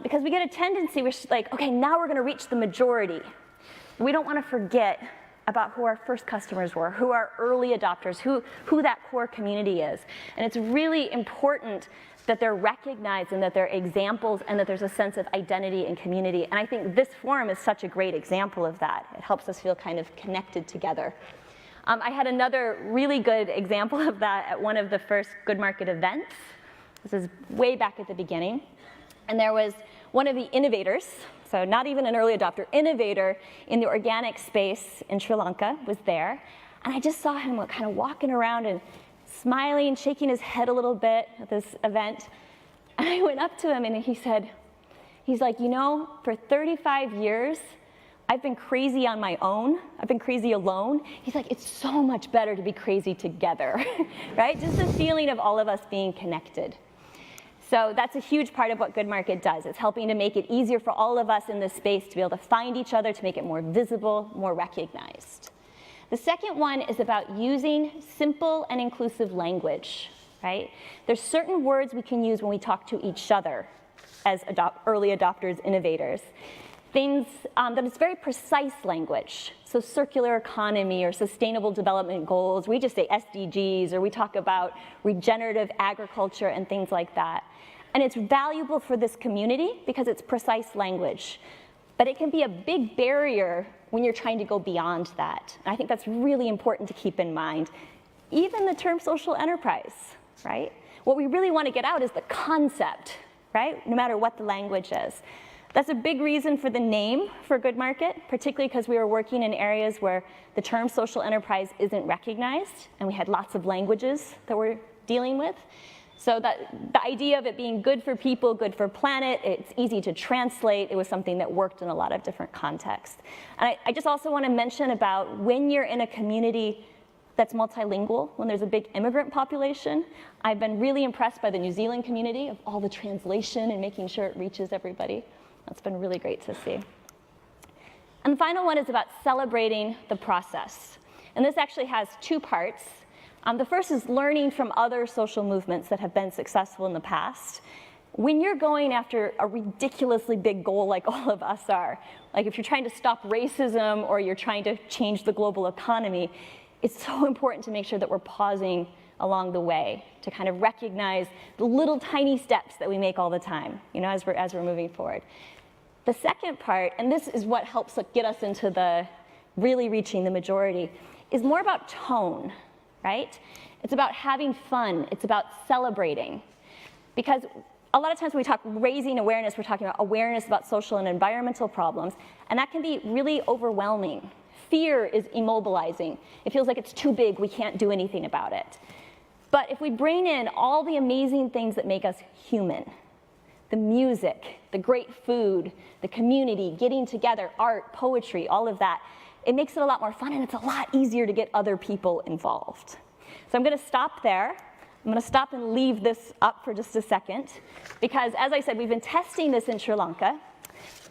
Because we get a tendency, we're like, okay, now we're going to reach the majority. We don't want to forget about who our first customers were, who our early adopters, who that core community is. And it's really important that they're recognized and that they're examples and that there's a sense of identity and community. And I think this forum is such a great example of that. It helps us feel kind of connected together. I had another really good example of that at one of the first Good Market events. This is way back at the beginning. And there was one of the innovators, so not even an early adopter, innovator in the organic space in Sri Lanka was there. And I just saw him kind of walking around and smiling, shaking his head a little bit at this event. And I went up to him and he's like, you know, for 35 years, I've been crazy on my own. I've been crazy alone. He's like, it's so much better to be crazy together, right? Just the feeling of all of us being connected. So that's a huge part of what Good Market does. It's helping to make it easier for all of us in this space to be able to find each other, to make it more visible, more recognized. The second one is about using simple and inclusive language, right? There's certain words we can use when we talk to each other as early adopters, innovators. Things that is very precise language. So circular economy or sustainable development goals. We just say SDGs, or we talk about regenerative agriculture and things like that. And it's valuable for this community because it's precise language. But it can be a big barrier when you're trying to go beyond that. And I think that's really important to keep in mind. Even the term social enterprise, right? What we really want to get out is the concept, right? No matter what the language is. That's a big reason for the name for Good Market, particularly because we were working in areas where the term social enterprise isn't recognized, and we had lots of languages that we're dealing with. So that the idea of it being good for people, good for planet, it's easy to translate. It was something that worked in a lot of different contexts. And I just also want to mention about when you're in a community that's multilingual, when there's a big immigrant population. I've been really impressed by the New Zealand community of all the translation and making sure it reaches everybody. That's been really great to see. And the final one is about celebrating the process. And this actually has two parts. The first is learning from other social movements that have been successful in the past. When you're going after a ridiculously big goal like all of us are, like if you're trying to stop racism or you're trying to change the global economy, it's so important to make sure that we're pausing along the way to kind of recognize the little tiny steps that we make all the time, you know, as we're moving forward. The second part, and this is what helps get us into the really reaching the majority, is more about tone, right? It's about having fun. It's about celebrating. Because a lot of times when we talk raising awareness, we're talking about awareness about social and environmental problems, and that can be really overwhelming. Fear is immobilizing. It feels like it's too big, we can't do anything about it. But if we bring in all the amazing things that make us human, the music, the great food, the community, getting together, art, poetry, all of that, it makes it a lot more fun and it's a lot easier to get other people involved. So I'm going to stop there. I'm going to stop and leave this up for just a second because, as I said, we've been testing this in Sri Lanka,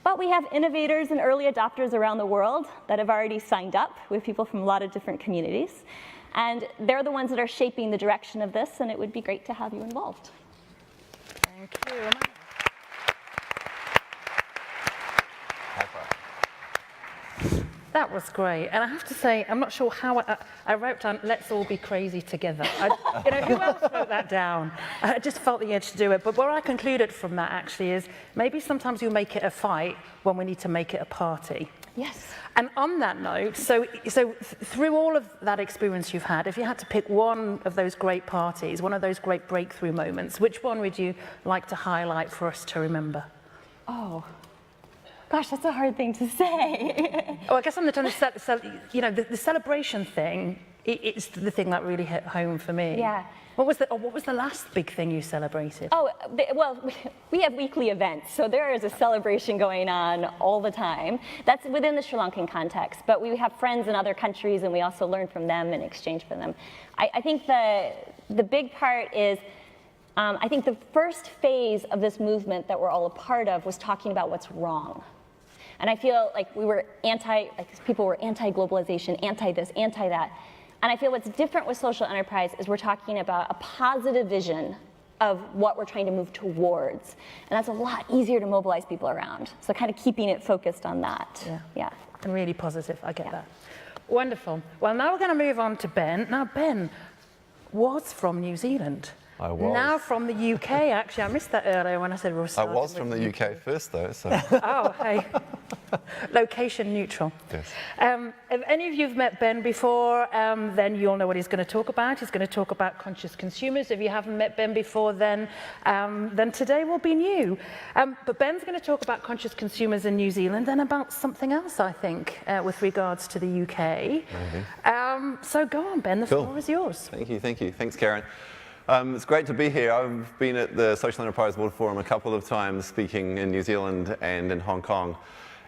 but we have innovators and early adopters around the world that have already signed up with people from a lot of different communities. And they're the ones that are shaping the direction of this, and it would be great to have you involved. Thank you. That was great. And I have to say, I'm not sure how I wrote down, let's all be crazy together. You know, who else wrote that down? I just felt the urge to do it. But what I concluded from that actually is maybe sometimes you make it a fight when we need to make it a party. Yes. And on that note, so through all of that experience you've had, if you had to pick one of those great parties, one of those great breakthrough moments, which one would you like to highlight for us to remember? Oh. Gosh, that's a hard thing to say. Oh, I guess I'm trying to, you know, the celebration thing, it's the thing that really hit home for me. Yeah. What was the last big thing you celebrated? Oh, well, we have weekly events, so there is a celebration going on all the time. That's within the Sri Lankan context, but we have friends in other countries and we also learn from them and exchange from them. I think the big part is, I think the first phase of this movement that we're all a part of was talking about what's wrong. And I feel like people were anti-globalization, anti-this, anti-that. And I feel what's different with social enterprise is we're talking about a positive vision of what we're trying to move towards. And that's a lot easier to mobilize people around. So kind of keeping it focused on that. Yeah. And really positive, I get that. Wonderful. Well, now we're going to move on to Ben. Now, Ben was from New Zealand. I was. Now from the UK, actually. I missed that earlier when I said we were I starting was with from the UK first, though, so Oh, hey. Location neutral. yes. If any of you have met Ben before, then you'll know what he's going to talk about. He's going to talk about conscious consumers. If you haven't met Ben before, then today will be new. But Ben's going to talk about conscious consumers in New Zealand and about something else, I think, with regards to the UK. So go on, Ben. The floor is yours. Thank you, thank you. Thanks, Karen. It's great to be here. I've been at the Social Enterprise World Forum a couple of times, speaking in New Zealand and in Hong Kong.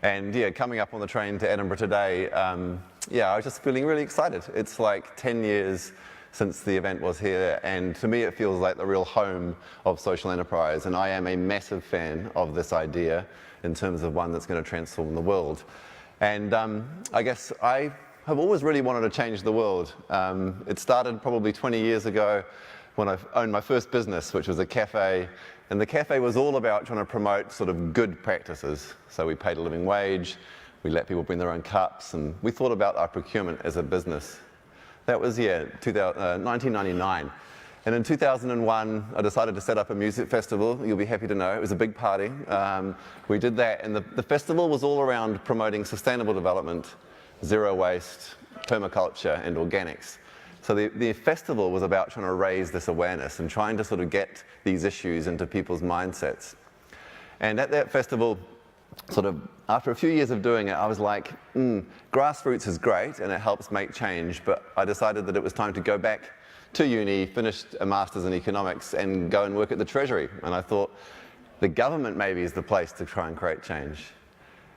And yeah, coming up on the train to Edinburgh today, I was just feeling really excited. It's like 10 years since the event was here, and to me it feels like the real home of social enterprise, and I am a massive fan of this idea in terms of one that's going to transform the world. And I guess I have always really wanted to change the world. It started probably 20 years ago when I owned my first business, which was a cafe. And the cafe was all about trying to promote sort of good practices. So we paid a living wage, we let people bring their own cups, and we thought about our procurement as a business. That was, 1999. And in 2001, I decided to set up a music festival. You'll be happy to know, it was a big party. We did that, and the festival was all around promoting sustainable development, zero waste, permaculture, and organics. So the festival was about trying to raise this awareness and trying to sort of get these issues into people's mindsets. And at that festival, sort of after a few years of doing it, I was like, grassroots is great and it helps make change, but I decided that it was time to go back to uni, finished a master's in economics, and go and work at the Treasury. And I thought, the government maybe is the place to try and create change.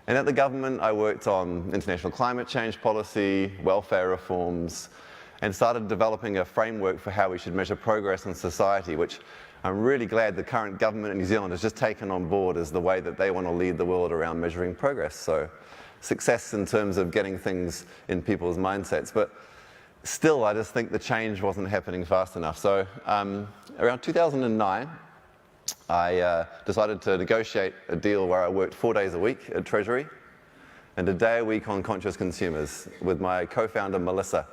And at the government, I worked on international climate change policy, welfare reforms, and started developing a framework for how we should measure progress in society, which I'm really glad the current government in New Zealand has just taken on board as the way that they want to lead the world around measuring progress. So success in terms of getting things in people's mindsets. But still, I just think the change wasn't happening fast enough. So around 2009, I decided to negotiate a deal where I worked 4 days a week at Treasury and a day a week on conscious consumers with my co-founder, Melissa.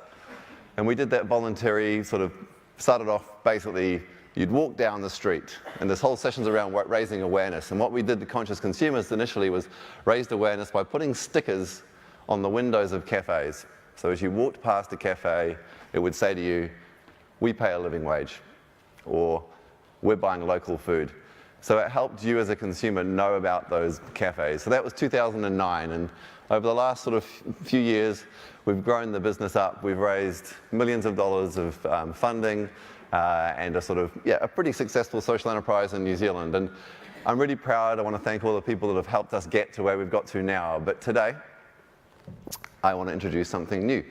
And we did that voluntary, sort of started off basically, you'd walk down the street, and this whole session's around raising awareness. And what we did to conscious consumers initially was raised awareness by putting stickers on the windows of cafes. So as you walked past a cafe, it would say to you, we pay a living wage, or we're buying local food. So it helped you as a consumer know about those cafes. So that was 2009, and over the last sort of few years, we've grown the business up. We've raised millions of dollars of funding and a pretty successful social enterprise in New Zealand. And I'm really proud. I want to thank all the people that have helped us get to where we've got to now. But today, I want to introduce something new.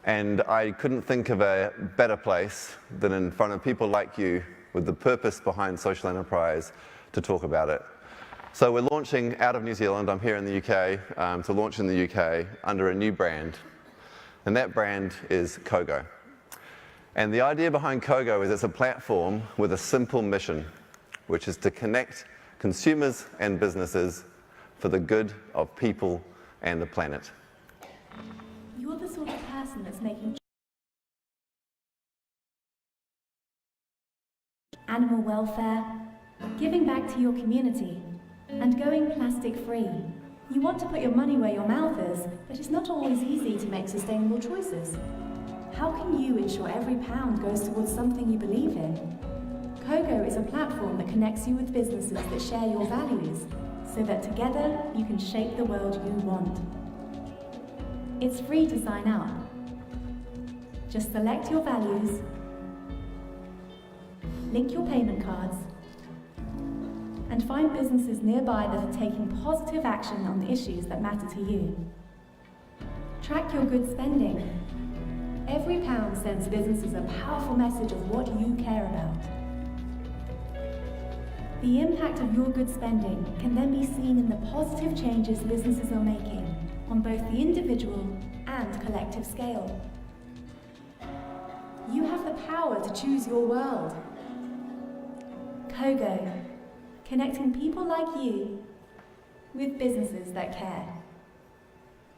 And I couldn't think of a better place than in front of people like you with the purpose behind social enterprise to talk about it. So we're launching out of New Zealand. I'm here in the UK to launch in the UK under a new brand. And that brand is Kogo. And the idea behind Kogo is it's a platform with a simple mission, which is to connect consumers and businesses for the good of people and the planet. You're the sort of person that's making animal welfare, giving back to your community, and going plastic free. You want to put your money where your mouth is, but it's not always easy to make sustainable choices. How can you ensure every pound goes towards something you believe in? Kogo is a platform that connects you with businesses that share your values, so that together you can shape the world you want. It's free to sign up. Just select your values, link your payment cards, and find businesses nearby that are taking positive action on the issues that matter to you. Track your good spending. Every pound sends businesses a powerful message of what you care about. The impact of your good spending can then be seen in the positive changes businesses are making on both the individual and collective scale. You have the power to choose your world. Kogo, connecting people like you with businesses that care.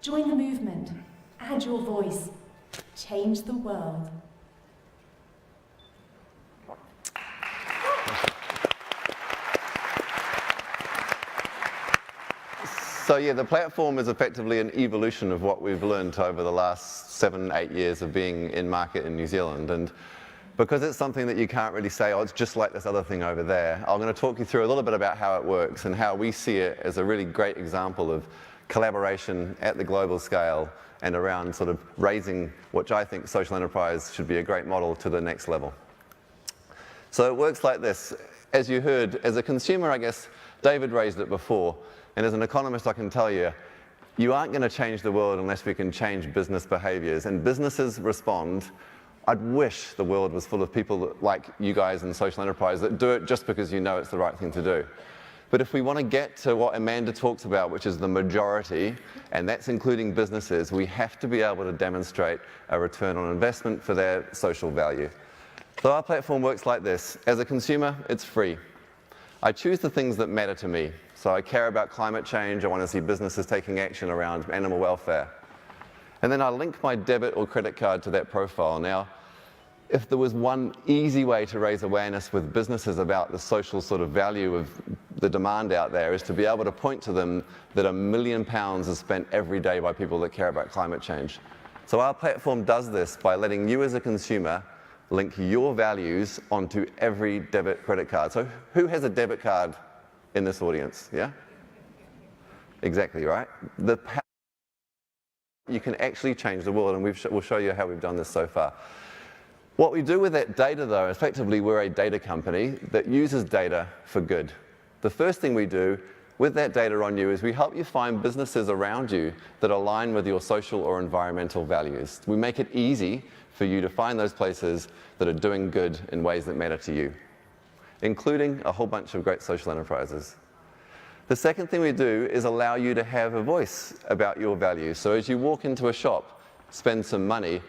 Join the movement. Add your voice. Change the world. So yeah, the platform is effectively an evolution of what we've learned over the last 7, 8 years of being in market in New Zealand. And because it's something that you can't really say, oh, it's just like this other thing over there, I'm going to talk you through a little bit about how it works and how we see it as a really great example of collaboration at the global scale and around sort of raising what I think social enterprise should be a great model to the next level. So it works like this. As you heard, as a consumer, I guess David raised it before, and as an economist I can tell you, you aren't going to change the world unless we can change business behaviors. And businesses respond. I'd wish the world was full of people like you guys in social enterprise that do it just because you know it's the right thing to do. But if we want to get to what Amanda talks about, which is the majority, and that's including businesses, we have to be able to demonstrate a return on investment for their social value. So our platform works like this. As a consumer, it's free. I choose the things that matter to me. So I care about climate change. I want to see businesses taking action around animal welfare. And then I link my debit or credit card to that profile. Now, if there was one easy way to raise awareness with businesses about the social sort of value of the demand out there is to be able to point to them that £1 million is spent every day by people that care about climate change. So our platform does this by letting you as a consumer link your values onto every debit credit card. So who has a debit card in this audience? Yeah? Exactly, right? You can actually change the world, and we'll show you how we've done this so far. What we do with that data, though, effectively we're a data company that uses data for good. The first thing we do with that data on you is we help you find businesses around you that align with your social or environmental values. We make it easy for you to find those places that are doing good in ways that matter to you, including a whole bunch of great social enterprises. The second thing we do is allow you to have a voice about your values. So as you walk into a shop, spend some money,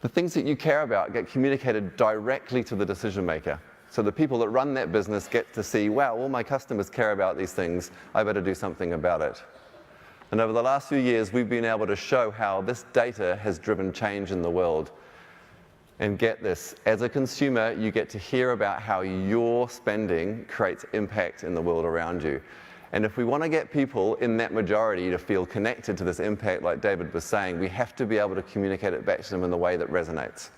the things that you care about get communicated directly to the decision maker. So the people that run that business get to see, wow, all my customers care about these things, I better do something about it. And over the last few years, we've been able to show how this data has driven change in the world. And get this, as a consumer, you get to hear about how your spending creates impact in the world around you. And if we want to get people in that majority to feel connected to this impact, like David was saying, we have to be able to communicate it back to them in the way that resonates.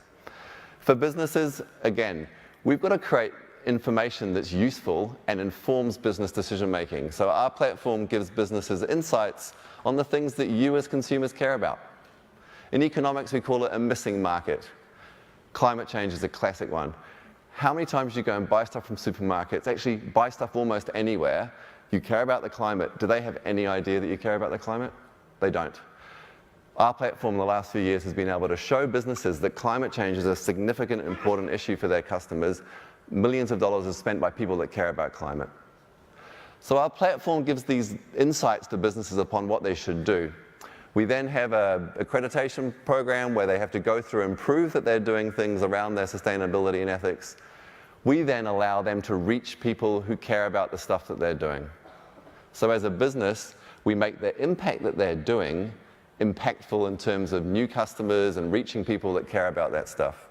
For businesses, again, we've got to create information that's useful and informs business decision making. So our platform gives businesses insights on the things that you as consumers care about. In economics, we call it a missing market. Climate change is a classic one. How many times do you go and buy stuff from supermarkets, actually buy stuff almost anywhere, you care about the climate. Do they have any idea that you care about the climate? They don't. Our platform in the last few years has been able to show businesses that climate change is a significant, important issue for their customers. Millions of dollars are spent by people that care about climate. So our platform gives these insights to businesses upon what they should do. We then have an accreditation program where they have to go through and prove that they're doing things around their sustainability and ethics. We then allow them to reach people who care about the stuff that they're doing. So as a business, we make the impact that they're doing impactful in terms of new customers and reaching people that care about that stuff.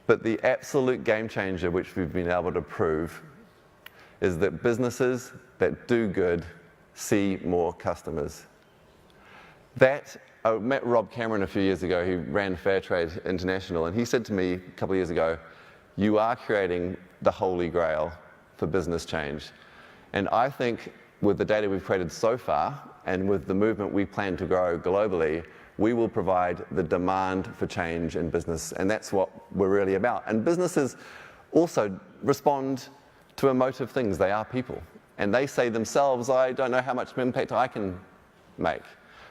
But the absolute game changer, which we've been able to prove, is that businesses that do good see more customers. I met Rob Cameron a few years ago, who ran Fairtrade International, and he said to me a couple of years ago, you are creating the holy grail for business change. And I think with the data we've created so far, and with the movement we plan to grow globally, we will provide the demand for change in business, and that's what we're really about. And businesses also respond to emotive things. They are people. And they say themselves, I don't know how much impact I can make.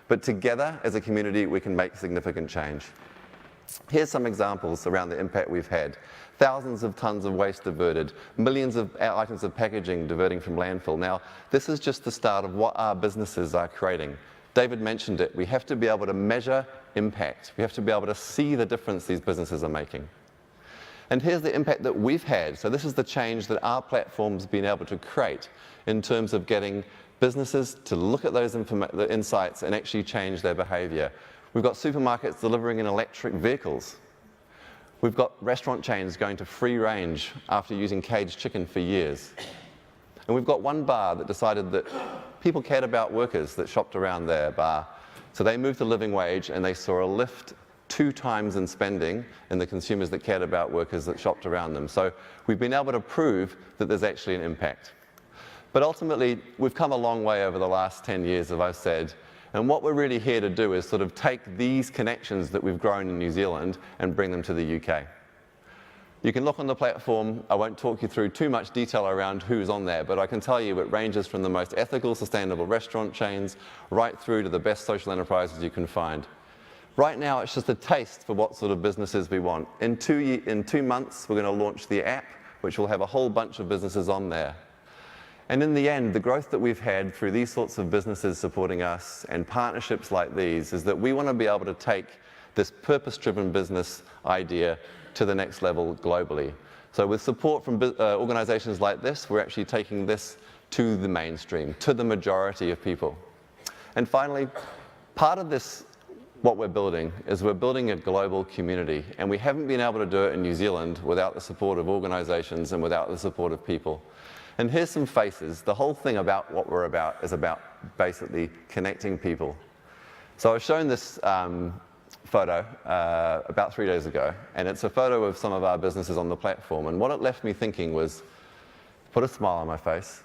But together, as a community, we can make significant change. Here's some examples around the impact we've had. Thousands of tons of waste diverted, millions of items of packaging diverting from landfill. Now, this is just the start of what our businesses are creating. David mentioned it. We have to be able to measure impact. We have to be able to see the difference these businesses are making. And here's the impact that we've had. So this is the change that our platform's been able to create in terms of getting businesses to look at those the insights and actually change their behavior. We've got supermarkets delivering in electric vehicles. We've got restaurant chains going to free range after using caged chicken for years. And we've got one bar that decided that people cared about workers that shopped around their bar. So they moved to living wage and they saw a lift 2 times in spending in the consumers that cared about workers that shopped around them. So we've been able to prove that there's actually an impact. But ultimately, we've come a long way over the last 10 years, as I've said. And what we're really here to do is sort of take these connections that we've grown in New Zealand and bring them to the UK. You can look on the platform. I won't talk you through too much detail around who's on there, but I can tell you it ranges from the most ethical, sustainable restaurant chains right through to the best social enterprises you can find. Right now, it's just a taste for what sort of businesses we want. In 2 months, we're going to launch the app, which will have a whole bunch of businesses on there. And in the end, the growth that we've had through these sorts of businesses supporting us and partnerships like these is that we want to be able to take this purpose-driven business idea to the next level globally. So with support from organizations like this, we're actually taking this to the mainstream, to the majority of people. And finally, part of this, what we're building, is we're building a global community. And we haven't been able to do it in New Zealand without the support of organizations and without the support of people. And here's some faces. The whole thing about what we're about is about basically connecting people. So I've shown this photo about 3 days ago, and it's a photo of some of our businesses on the platform. And what it left me thinking was, put a smile on my face,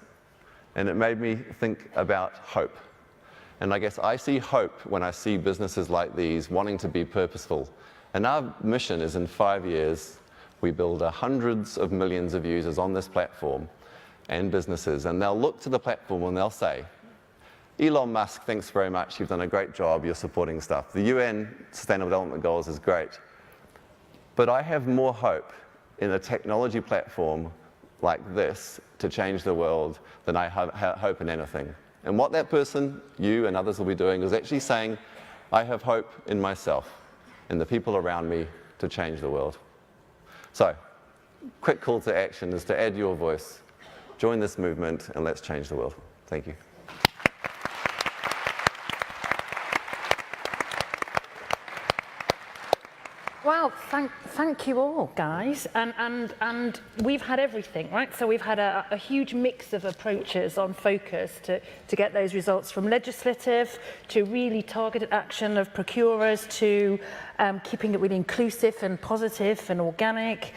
and it made me think about hope. And I guess I see hope when I see businesses like these wanting to be purposeful. And our mission is in 5 years, we build hundreds of millions of users on this platform and businesses, and they'll look to the platform and they'll say, Elon Musk, thanks very much, you've done a great job, you're supporting stuff. The UN Sustainable Development Goals is great. But I have more hope in a technology platform like this to change the world than I hope in anything. And what that person, you and others will be doing is actually saying, I have hope in myself, in the people around me to change the world. So, quick call to action is to add your voice. Join this movement and let's change the world. Thank you. Well, thank you all, guys. And we've had everything, right? So we've had a huge mix of approaches on focus to get those results, from legislative to really targeted action of procurers to keeping it really inclusive and positive and organic,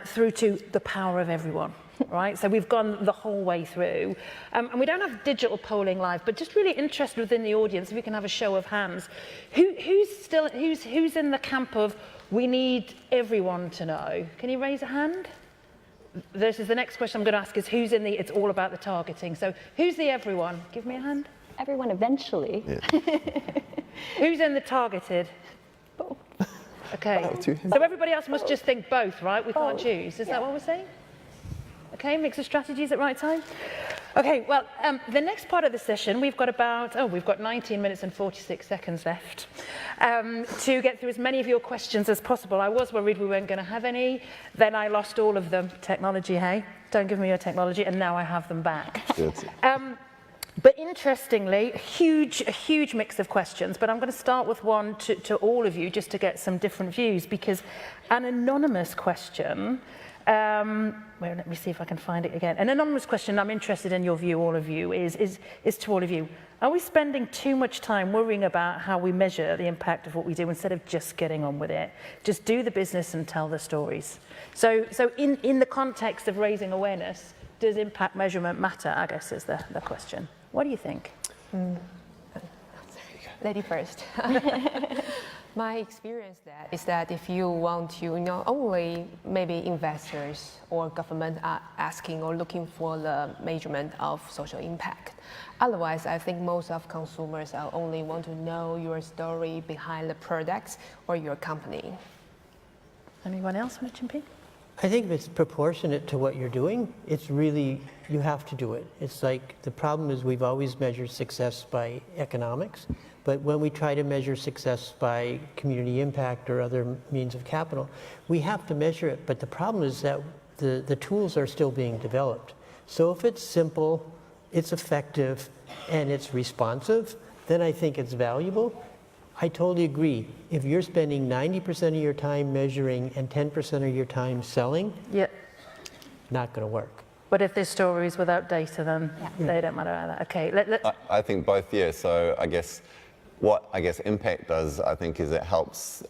through to the power of everyone. Right, so we've gone the whole way through, and we don't have digital polling live, but just really interested within the audience, if we can have a show of hands, who's in the camp of we need everyone to know? Can you raise a hand? This is the next question I'm going to ask: is who's in the? It's all about the targeting. So who's the everyone? Give me a hand. Everyone eventually. Yeah. Who's in the targeted? Both. Okay. So everybody else must just think both, right? We can't choose. Is that what we're saying? Okay, mix of strategies at right time. Okay, well, the next part of the session, we've got 19 minutes and 46 seconds left to get through as many of your questions as possible. I was worried we weren't going to have any. Then I lost all of them. Technology, hey? Don't give me your technology, and now I have them back. But interestingly, a huge mix of questions, but I'm going to start with one to all of you just to get some different views, because an anonymous question, let me see if I can find it again. An anonymous question, I'm interested in your view, all of you, is to all of you. Are we spending too much time worrying about how we measure the impact of what we do instead of just getting on with it? Just do the business and tell the stories. So in the context of raising awareness, does impact measurement matter, I guess, is the question. What do you think? Lady first. My experience is that if you want to, not only maybe investors or government are asking or looking for the measurement of social impact. Otherwise, I think most of consumers only want to know your story behind the products or your company. Anyone else want to jump in? I think if it's proportionate to what you're doing, it's really, you have to do it. It's like, the problem is we've always measured success by economics, but when we try to measure success by community impact or other means of capital, we have to measure it, but the problem is that the tools are still being developed. So if it's simple, it's effective, and it's responsive, then I think it's valuable. I totally agree. If you're spending 90% of your time measuring and 10% of your time selling, not going to work. But if there's stories without data, then they don't matter either. Okay, I think both, yeah. So I guess what impact does, I think, is it helps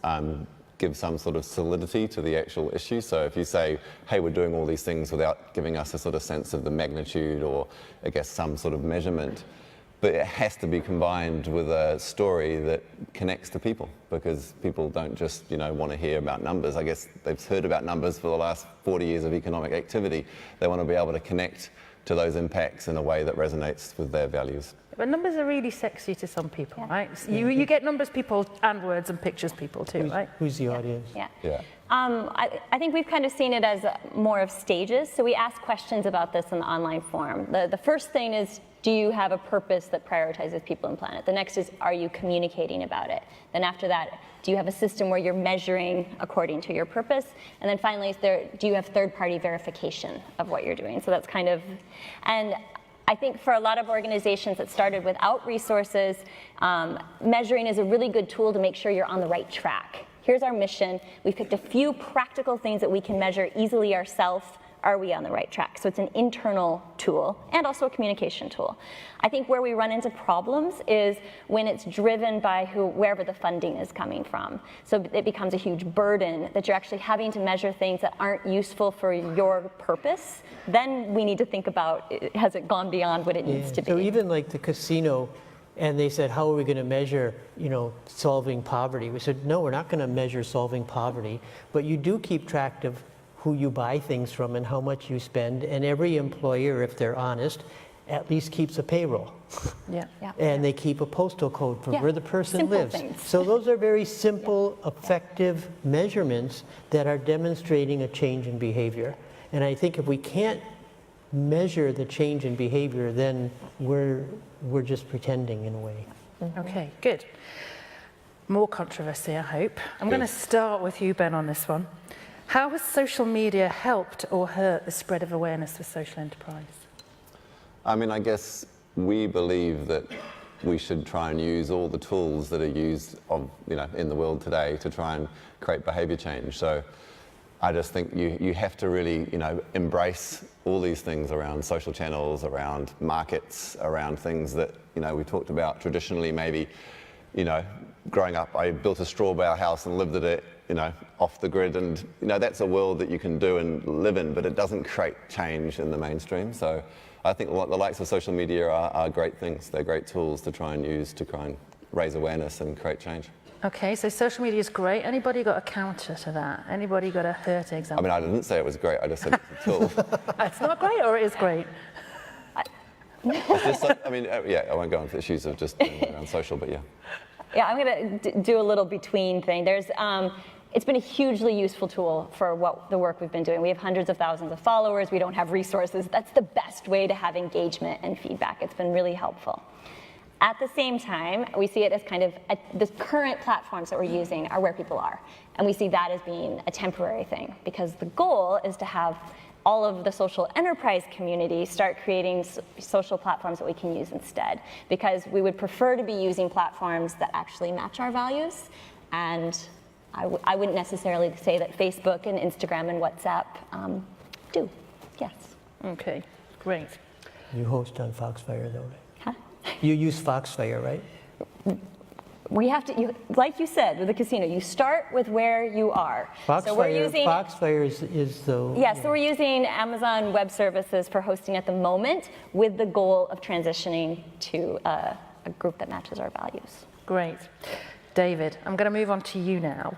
give some sort of solidity to the actual issue. So if you say, hey, we're doing all these things without giving us a sort of sense of the magnitude or, I guess, some sort of measurement, but it has to be combined with a story that connects to people, because people don't just, want to hear about numbers. I guess they've heard about numbers for the last 40 years of economic activity. They want to be able to connect to those impacts in a way that resonates with their values. But numbers are really sexy to some people, right? You get numbers people and words and pictures people too, right? Who's the audience? Yeah. I think we've kind of seen it as more of stages. So we ask questions about this in the online forum. The first thing is, do you have a purpose that prioritizes people and planet? The next is, are you communicating about it? Then after that, do you have a system where you're measuring according to your purpose? And then finally, do you have third-party verification of what you're doing? So that's kind of, and I think for a lot of organizations that started without resources, measuring is a really good tool to make sure you're on the right track. Here's our mission. We've picked a few practical things that we can measure easily ourselves. Are we on the right track? So it's an internal tool and also a communication tool. I think where we run into problems is when it's driven by wherever the funding is coming from. So it becomes a huge burden that you're actually having to measure things that aren't useful for your purpose. Then we need to think about, has it gone beyond what it needs to be? So even like the casino, and they said, how are we going to measure, solving poverty? We said, no, we're not going to measure solving poverty, but you do keep track of who you buy things from and how much you spend, and every employer, if they're honest, at least keeps a payroll. And they keep a postal code for where the person Simple lives. things. So those are very simple, effective measurements that are demonstrating a change in behavior. And I think if we can't measure the change in behavior, then we're just pretending in a way. Okay, good. More controversy, I hope. I'm going to start with you, Ben, on this one. How has social media helped or hurt the spread of awareness for social enterprise? I mean, I guess we believe that we should try and use all the tools that are used in the world today to try and create behavior change. So I just think you have to really, embrace all these things around social channels, around markets, around things that, we talked about traditionally maybe, growing up, I built a straw bale house and lived at it, off the grid, and that's a world that you can do and live in, but it doesn't create change in the mainstream. So I think the likes of social media are great things. They're great tools to try and use to try and raise awareness and create change. Okay, so social media is great. Anybody got a counter to that? Anybody got a hurt example? I mean, I didn't say it was great, I just said it's a tool. It's not great, or it is great? I won't go into the issues of just around social, but yeah. Yeah, I'm going to do a little between thing. It's been a hugely useful tool for the work we've been doing. We have hundreds of thousands of followers. We don't have resources. That's the best way to have engagement and feedback. It's been really helpful. At the same time, we see it as kind of the current platforms that we're using are where people are. And we see that as being a temporary thing, because the goal is to have all of the social enterprise community start creating social platforms that we can use instead, because we would prefer to be using platforms that actually match our values. And I wouldn't necessarily say that Facebook and Instagram and WhatsApp do. Yes. Okay, great. You host on Foxfire, though, right? Huh? You use Foxfire, right? We have to, like you said, with the casino, you start with where you are. Foxfire, so we're using, Foxfire is the... Yes, so we're using Amazon Web Services for hosting at the moment with the goal of transitioning to a group that matches our values. Great. David, I'm going to move on to you now.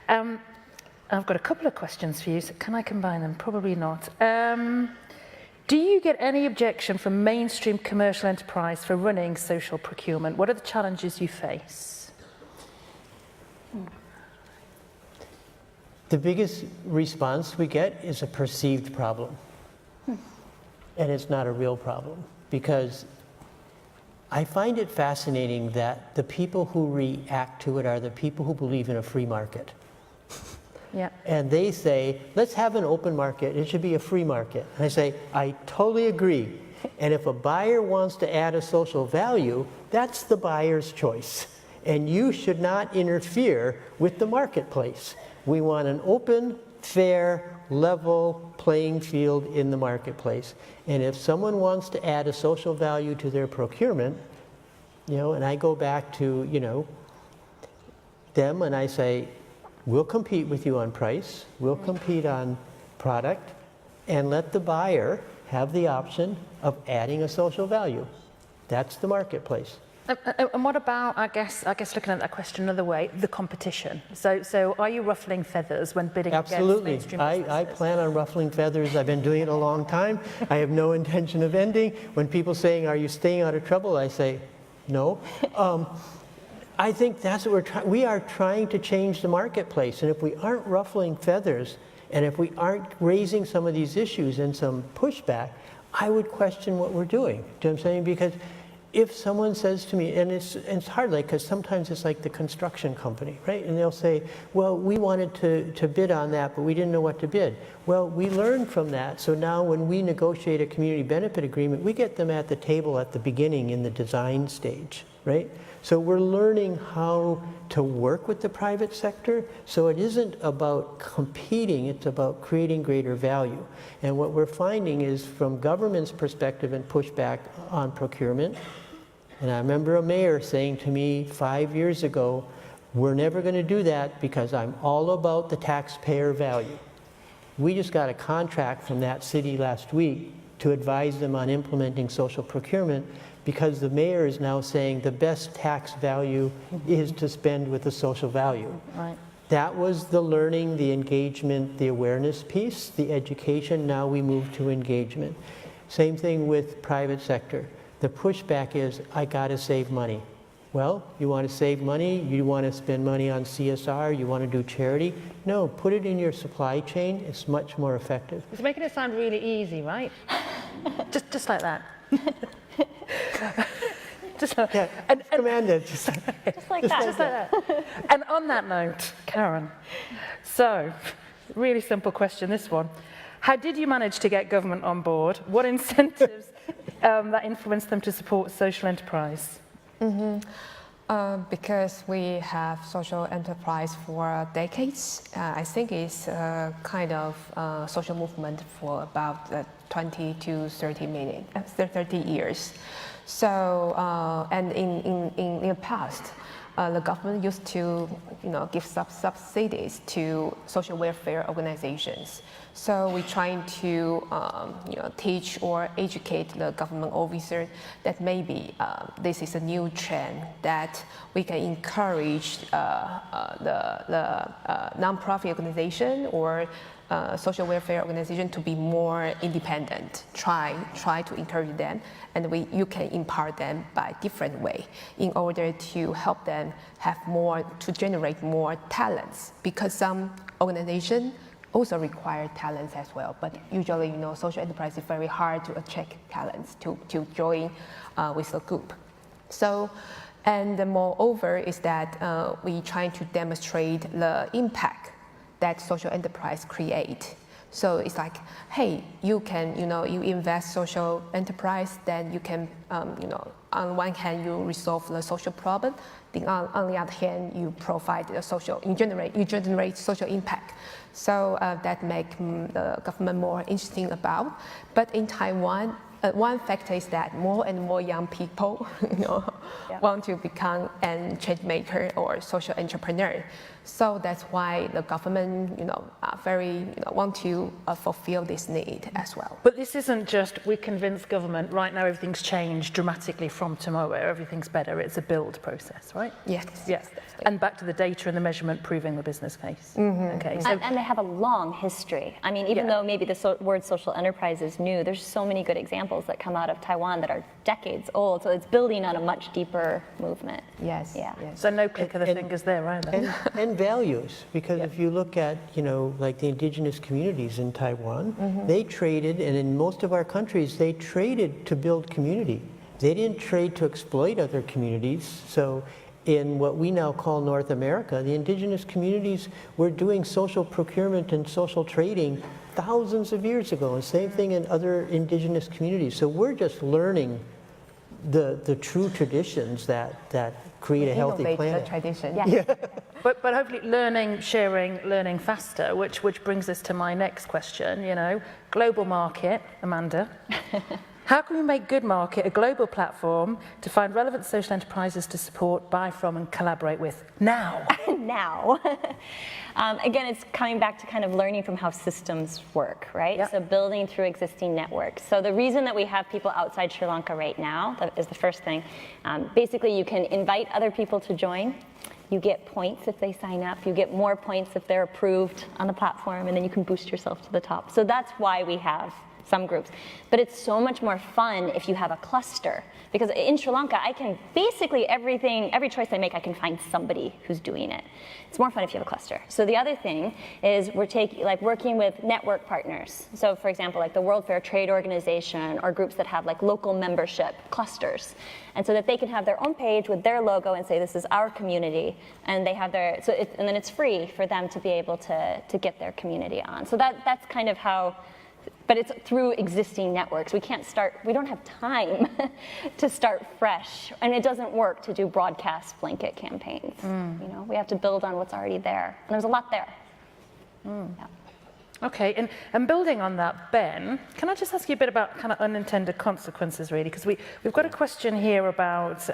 I've got a couple of questions for you, so can I combine them? Probably not. Do you get any objection from mainstream commercial enterprise for running social procurement? What are the challenges you face? The biggest response we get is a perceived problem. And it's not a real problem, because I find it fascinating that the people who react to it are the people who believe in a free market. Yeah. And they say, let's have an open market. It should be a free market. And I say, I totally agree. And if a buyer wants to add a social value, that's the buyer's choice. And you should not interfere with the marketplace. We want an open, fair, level playing field in the marketplace. And if someone wants to add a social value to their procurement, you know, and I go back to, you know, them and I say, we'll compete with you on price, we'll compete on product, and let the buyer have the option of adding a social value. That's the marketplace. And what about, I guess looking at that question another way, the competition? So are you ruffling feathers when bidding Absolutely. against mainstream I businesses? plan on ruffling feathers. I've been doing it a long time. I have no intention of ending. When people saying, are you staying out of trouble? I say, no. I think that's what we are trying to change the marketplace. And if we aren't ruffling feathers, and if we aren't raising some of these issues and some pushback, I would question what we're doing. Do you know what I'm saying? Because if someone says to me, and it's hard, like, because sometimes it's like the construction company, right? And they'll say, well, we wanted to bid on that, but we didn't know what to bid. Well, we learned from that. So now when we negotiate a community benefit agreement, we get them at the table at the beginning in the design stage, right? So we're learning how to work with the private sector. So it isn't about competing, it's about creating greater value. And what we're finding is from government's perspective and pushback on procurement, and I remember a mayor saying to me 5 years ago, we're never going to do that because I'm all about the taxpayer value. We just got a contract from that city last week to advise them on implementing social procurement, because the mayor is now saying the best tax value is to spend with a social value. Right. That was the learning, the engagement, the awareness piece, the education. Now we move to engagement. Same thing with private sector. The pushback is, I gotta save money. Well, you want to save money, you want to spend money on CSR, you want to do charity. No, put it in your supply chain. It's much more effective. It's making it sound really easy, right? just like that. Yeah, commanded. Just like that. And on that note, Karen, so really simple question, this one. How did you manage to get government on board? What incentives that influenced them to support social enterprise? Because we have social enterprise for decades. I think it's a kind of social movement for about 20 to 30 years. So, and in the past, the government used to, give subsidies to social welfare organizations. So we're trying to, teach or educate the government officer that maybe this is a new trend that we can encourage the nonprofit organization or social welfare organization to be more independent. Try to encourage them, and you can empower them by different way in order to help them have more, to generate more talents, because some organizations also require talents as well. But usually, social enterprise is very hard to attract talents to join with a group. So, and moreover is that we trying to demonstrate the impact that social enterprise create. So it's like, hey, you can, you invest social enterprise, then you can, on one hand you resolve the social problem, then on the other hand you provide the social, you generate social impact. So that make the government more interesting about. But in Taiwan, one factor is that more and more young people, want to become a change maker or social entrepreneur. So that's why the government, very want to fulfill this need as well. But this isn't just we convince government right now everything's changed dramatically from tomorrow, everything's better. It's a build process, right? Yes. Yes. And back to the data and the measurement proving the business case. Mm-hmm. Okay. So and they have a long history. I mean, even though maybe the word social enterprise is new, there's so many good examples that come out of Taiwan that are decades old. So it's building on a much deeper movement. Yes. Yeah. Yes. So no click of the fingers there either. And values, because if you look at, like the indigenous communities in Taiwan, they traded, and in most of our countries, they traded to build community. They didn't trade to exploit other communities. So in what we now call North America, the indigenous communities were doing social procurement and social trading thousands of years ago, and same thing in other indigenous communities. So we're just learning the true traditions that create a healthy planet. The tradition. Yeah. But hopefully learning, sharing, learning faster, which brings us to my next question, global market, Amanda. How can we make Good Market a global platform to find relevant social enterprises to support, buy from, and collaborate with now? Now. Again, it's coming back to kind of learning from how systems work, right? Yep. So building through existing networks. So the reason that we have people outside Sri Lanka right now, that is the first thing. Basically, you can invite other people to join. You get points if they sign up. You get more points if they're approved on the platform, and then you can boost yourself to the top. So that's why we have some groups. But it's so much more fun if you have a cluster. Because in Sri Lanka, I can basically every choice I make, I can find somebody who's doing it. It's more fun if you have a cluster. So the other thing is we're working with network partners. So for example, like the World Fair Trade Organization or groups that have like local membership clusters. And so that they can have their own page with their logo and say, this is our community. And they have their, and then it's free for them to be able to get their community on. So that's kind of how, but it's through existing networks. We don't have time to start fresh. And it doesn't work to do broadcast blanket campaigns. We have to build on what's already there. And there's a lot there. Yeah. Okay, and building on that, Ben, can I just ask you a bit about kind of unintended consequences, really? Because we've got a question here about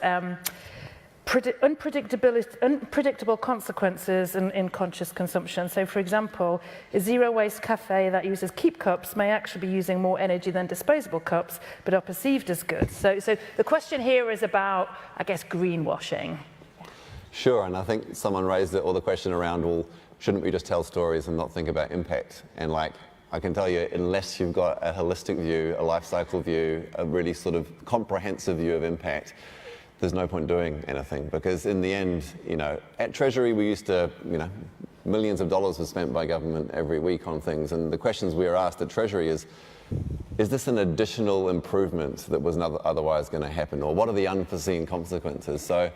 unpredictable consequences in conscious consumption. So, for example, a zero-waste cafe that uses keep cups may actually be using more energy than disposable cups, but are perceived as good. So the question here is about, I guess, greenwashing. Sure, and I think someone raised it, or the question around, well, shouldn't we just tell stories and not think about impact? And I can tell you, unless you've got a holistic view, a life cycle view, a really sort of comprehensive view of impact, there's no point doing anything, because in the end, at Treasury we used to, millions of dollars were spent by government every week on things, and the questions we were asked at Treasury is this an additional improvement that was otherwise going to happen, or what are the unforeseen consequences? So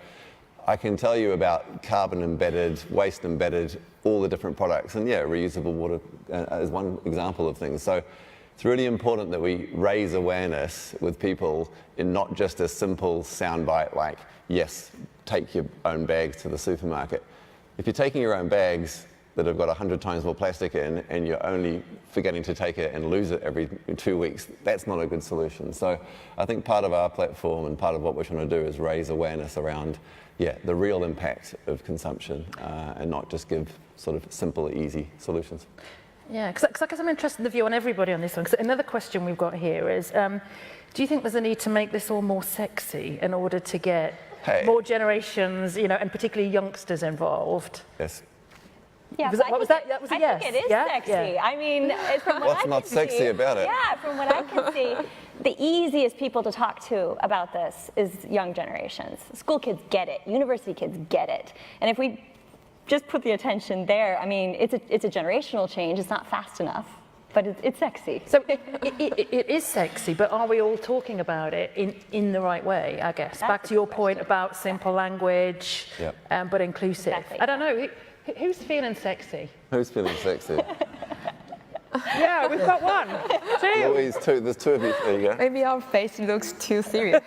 I can tell you about carbon embedded, waste embedded, all the different products, and reusable water is one example of things. So it's really important that we raise awareness with people in not just a simple soundbite like, yes, take your own bags to the supermarket. If you're taking your own bags that have got 100 times more plastic in and you're only forgetting to take it and lose it every 2 weeks, that's not a good solution. So I think part of our platform and part of what we're trying to do is raise awareness around the real impact of consumption and not just give sort of simple, easy solutions. Yeah, because I guess I'm interested in the view on everybody on this one. Because another question we've got here is, do you think there's a need to make this all more sexy in order to get more generations, and particularly youngsters involved? Yes. Yeah, That was a yes. I think it is sexy. Yeah. I mean, from what What's I can not sexy see, about it? Yeah, from what I can see, the easiest people to talk to about this is young generations. School kids get it. University kids get it. And if we just put the attention there, I mean, it's a generational change. It's not fast enough, but it's sexy. So it is sexy, but are we all talking about it in the right way, I guess? Back to your point about simple language, but inclusive. Exactly. I don't know. Who's feeling sexy? Who's feeling sexy? Yeah, we've got one. Two. Louise, two. There's two of you. There you go. Maybe our face looks too serious.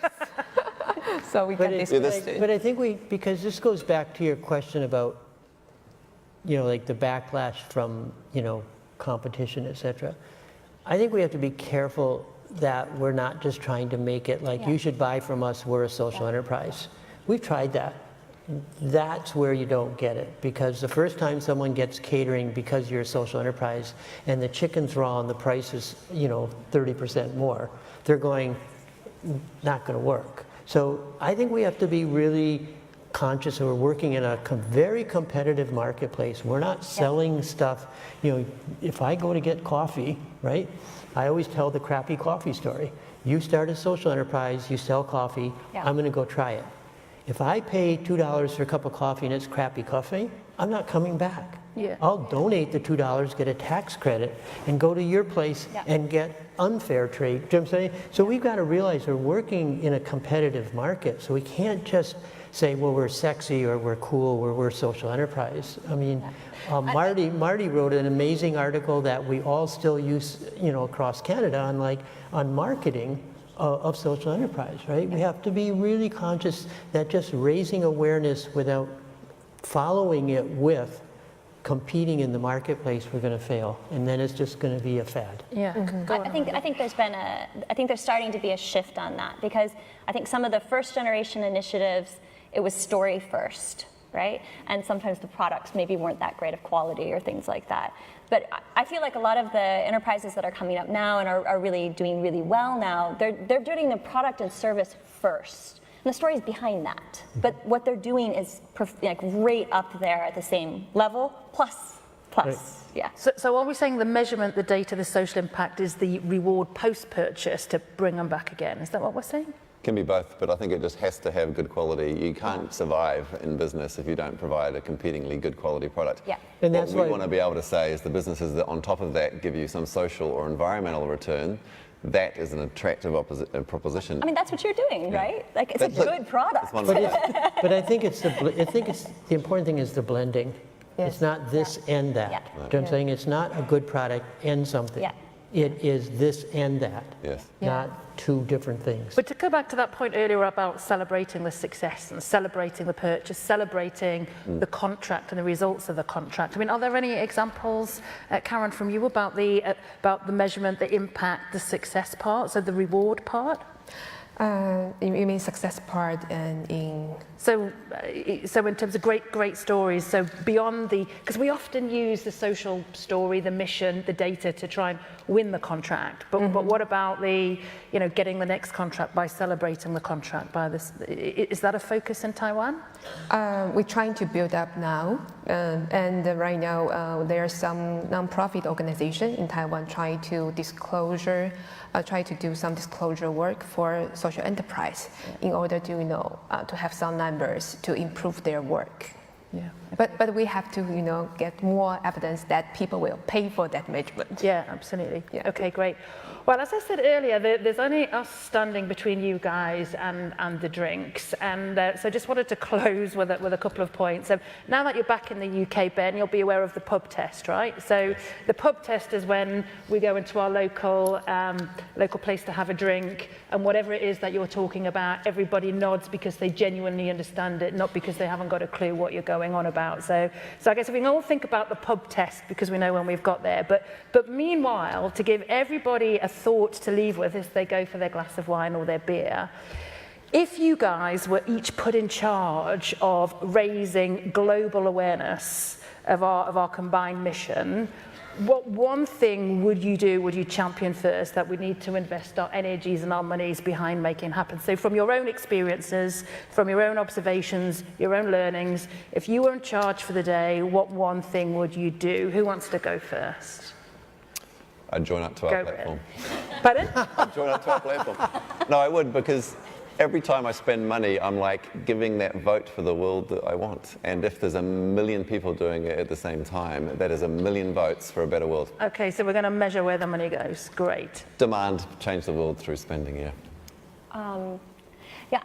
So we get this. But I think because this goes back to your question about, like the backlash from, competition, et cetera. I think we have to be careful that we're not just trying to make it like you should buy from us, we're a social enterprise. We've tried that. That's where you don't get it, because the first time someone gets catering because you're a social enterprise and the chicken's raw and the price is 30% more, they're going, not going to work. So I think we have to be really conscious that we're working in a very competitive marketplace. We're not selling stuff. If I go to get coffee, right, I always tell the crappy coffee story. You start a social enterprise, you sell coffee, I'm going to go try it. If I pay $2 for a cup of coffee and it's crappy coffee, I'm not coming back. Yeah. I'll donate the $2, get a tax credit, and go to your place and get unfair trade. Do you know what I'm saying? So we've got to realize we're working in a competitive market, so we can't just say, well, we're sexy or we're cool or we're social enterprise. I mean, Marty wrote an amazing article that we all still use, across Canada on marketing of social enterprise, right? We have to be really conscious that just raising awareness without following it with competing in the marketplace, we're going to fail, and then it's just going to be a fad. Yeah, I think there's starting to be a shift on that, because I think some of the first generation initiatives, it was story first, right? And sometimes the products maybe weren't that great of quality or things like that. But I feel like a lot of the enterprises that are coming up now and are really doing really well now, they're doing the product and service first. And the story is behind that. But what they're doing is right up there at the same level, plus. Right. Yeah. So are we saying the measurement, the data, the social impact is the reward post-purchase to bring them back again? Is that what we're saying? Can be both, but I think it just has to have good quality. You can't survive in business if you don't provide a competingly good quality product. Yeah. And that's what we want to be able to say is the businesses that on top of that give you some social or environmental return, that is an attractive proposition. I mean, that's what you're doing, right? Like, it's a good product. But I think the important thing is the blending. Yes. It's not this and that. Yeah. Right. You know what I'm saying? It's not a good product and something. Yeah. It is this and that. Yes. Not two different things. But to go back to that point earlier about celebrating the success and celebrating the purchase, celebrating the contract and the results of the contract. I mean, are there any examples, Karen, from you about the measurement, the impact, the success part, so the reward part? You mean success part and in... So in terms of great stories, so beyond because we often use the social story, the mission, the data to try and win the contract. But what about getting the next contract by celebrating the contract by this? Is that a focus in Taiwan? We're trying to build up now, and right now there are some non-profit organizations in Taiwan trying to try to do some disclosure work for social enterprise in order to to have some numbers to improve their work. Yeah. But we have to get more evidence that people will pay for that measurement. Yeah, absolutely. Yeah. Okay, great. Well, as I said earlier, there's only us standing between you guys and the drinks, and so just wanted to close with a couple of points. So now that you're back in the UK, Ben, you'll be aware of the pub test, right? So the pub test is when we go into our local place to have a drink, and whatever it is that you're talking about, everybody nods because they genuinely understand it, not because they haven't got a clue what you're going on about. So I guess we can all think about the pub test because we know when we've got there. But meanwhile, to give everybody a thought to leave with as they go for their glass of wine or their beer, if you guys were each put in charge of raising global awareness of our combined mission, what one thing would you champion first that we need to invest our energies and our monies behind making happen? So from your own experiences, from your own observations, your own learnings, if you were in charge for the day, what one thing would you do? Who wants to go first? I'd join up to our platform. Pardon? I'd join up to our platform. No, I would, because every time I spend money, I'm like giving that vote for the world that I want. And if there's 1 million people doing it at the same time, that is 1 million votes for a better world. Okay, so we're going to measure where the money goes. Great. Demand change the world through spending, yeah.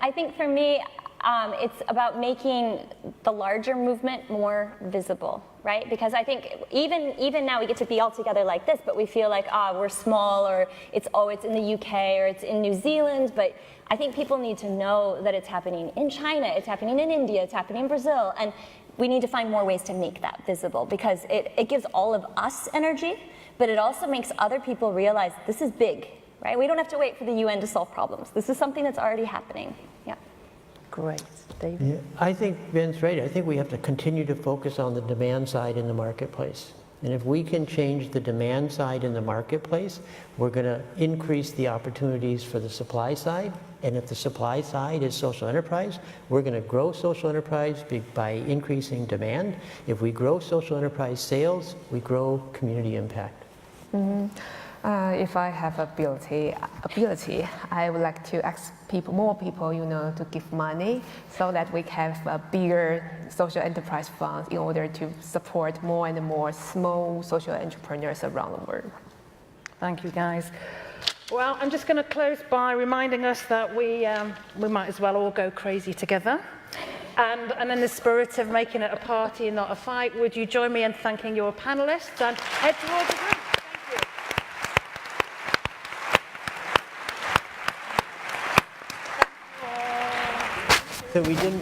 I think for me, it's about making the larger movement more visible, right? Because I think even now we get to be all together like this, but we feel like, we're small, or it's in the UK, or it's in New Zealand, but I think people need to know that it's happening in China, it's happening in India, it's happening in Brazil, and we need to find more ways to make that visible, because it gives all of us energy, but it also makes other people realize this is big, right? We don't have to wait for the UN to solve problems. This is something that's already happening. Yeah. Great. David? Yeah, I think Ben's right. I think we have to continue to focus on the demand side in the marketplace. And if we can change the demand side in the marketplace, we're going to increase the opportunities for the supply side. And if the supply side is social enterprise, we're going to grow social enterprise by increasing demand. If we grow social enterprise sales, we grow community impact. Mm-hmm. If I have ability, I would like to ask more people, to give money so that we can have a bigger social enterprise fund in order to support more and more small social entrepreneurs around the world. Thank you, guys. Well, I'm just going to close by reminding us that we might as well all go crazy together. And in the spirit of making it a party and not a fight, would you join me in thanking your panelists and head towards the group? Thank you. So we didn't.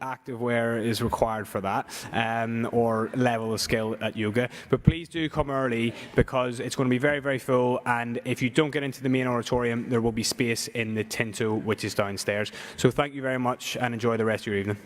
Activewear is required for that, or level of skill at yoga. But please do come early because it's going to be very, very full. And if you don't get into the main auditorium, there will be space in the Tinto, which is downstairs. So thank you very much and enjoy the rest of your evening.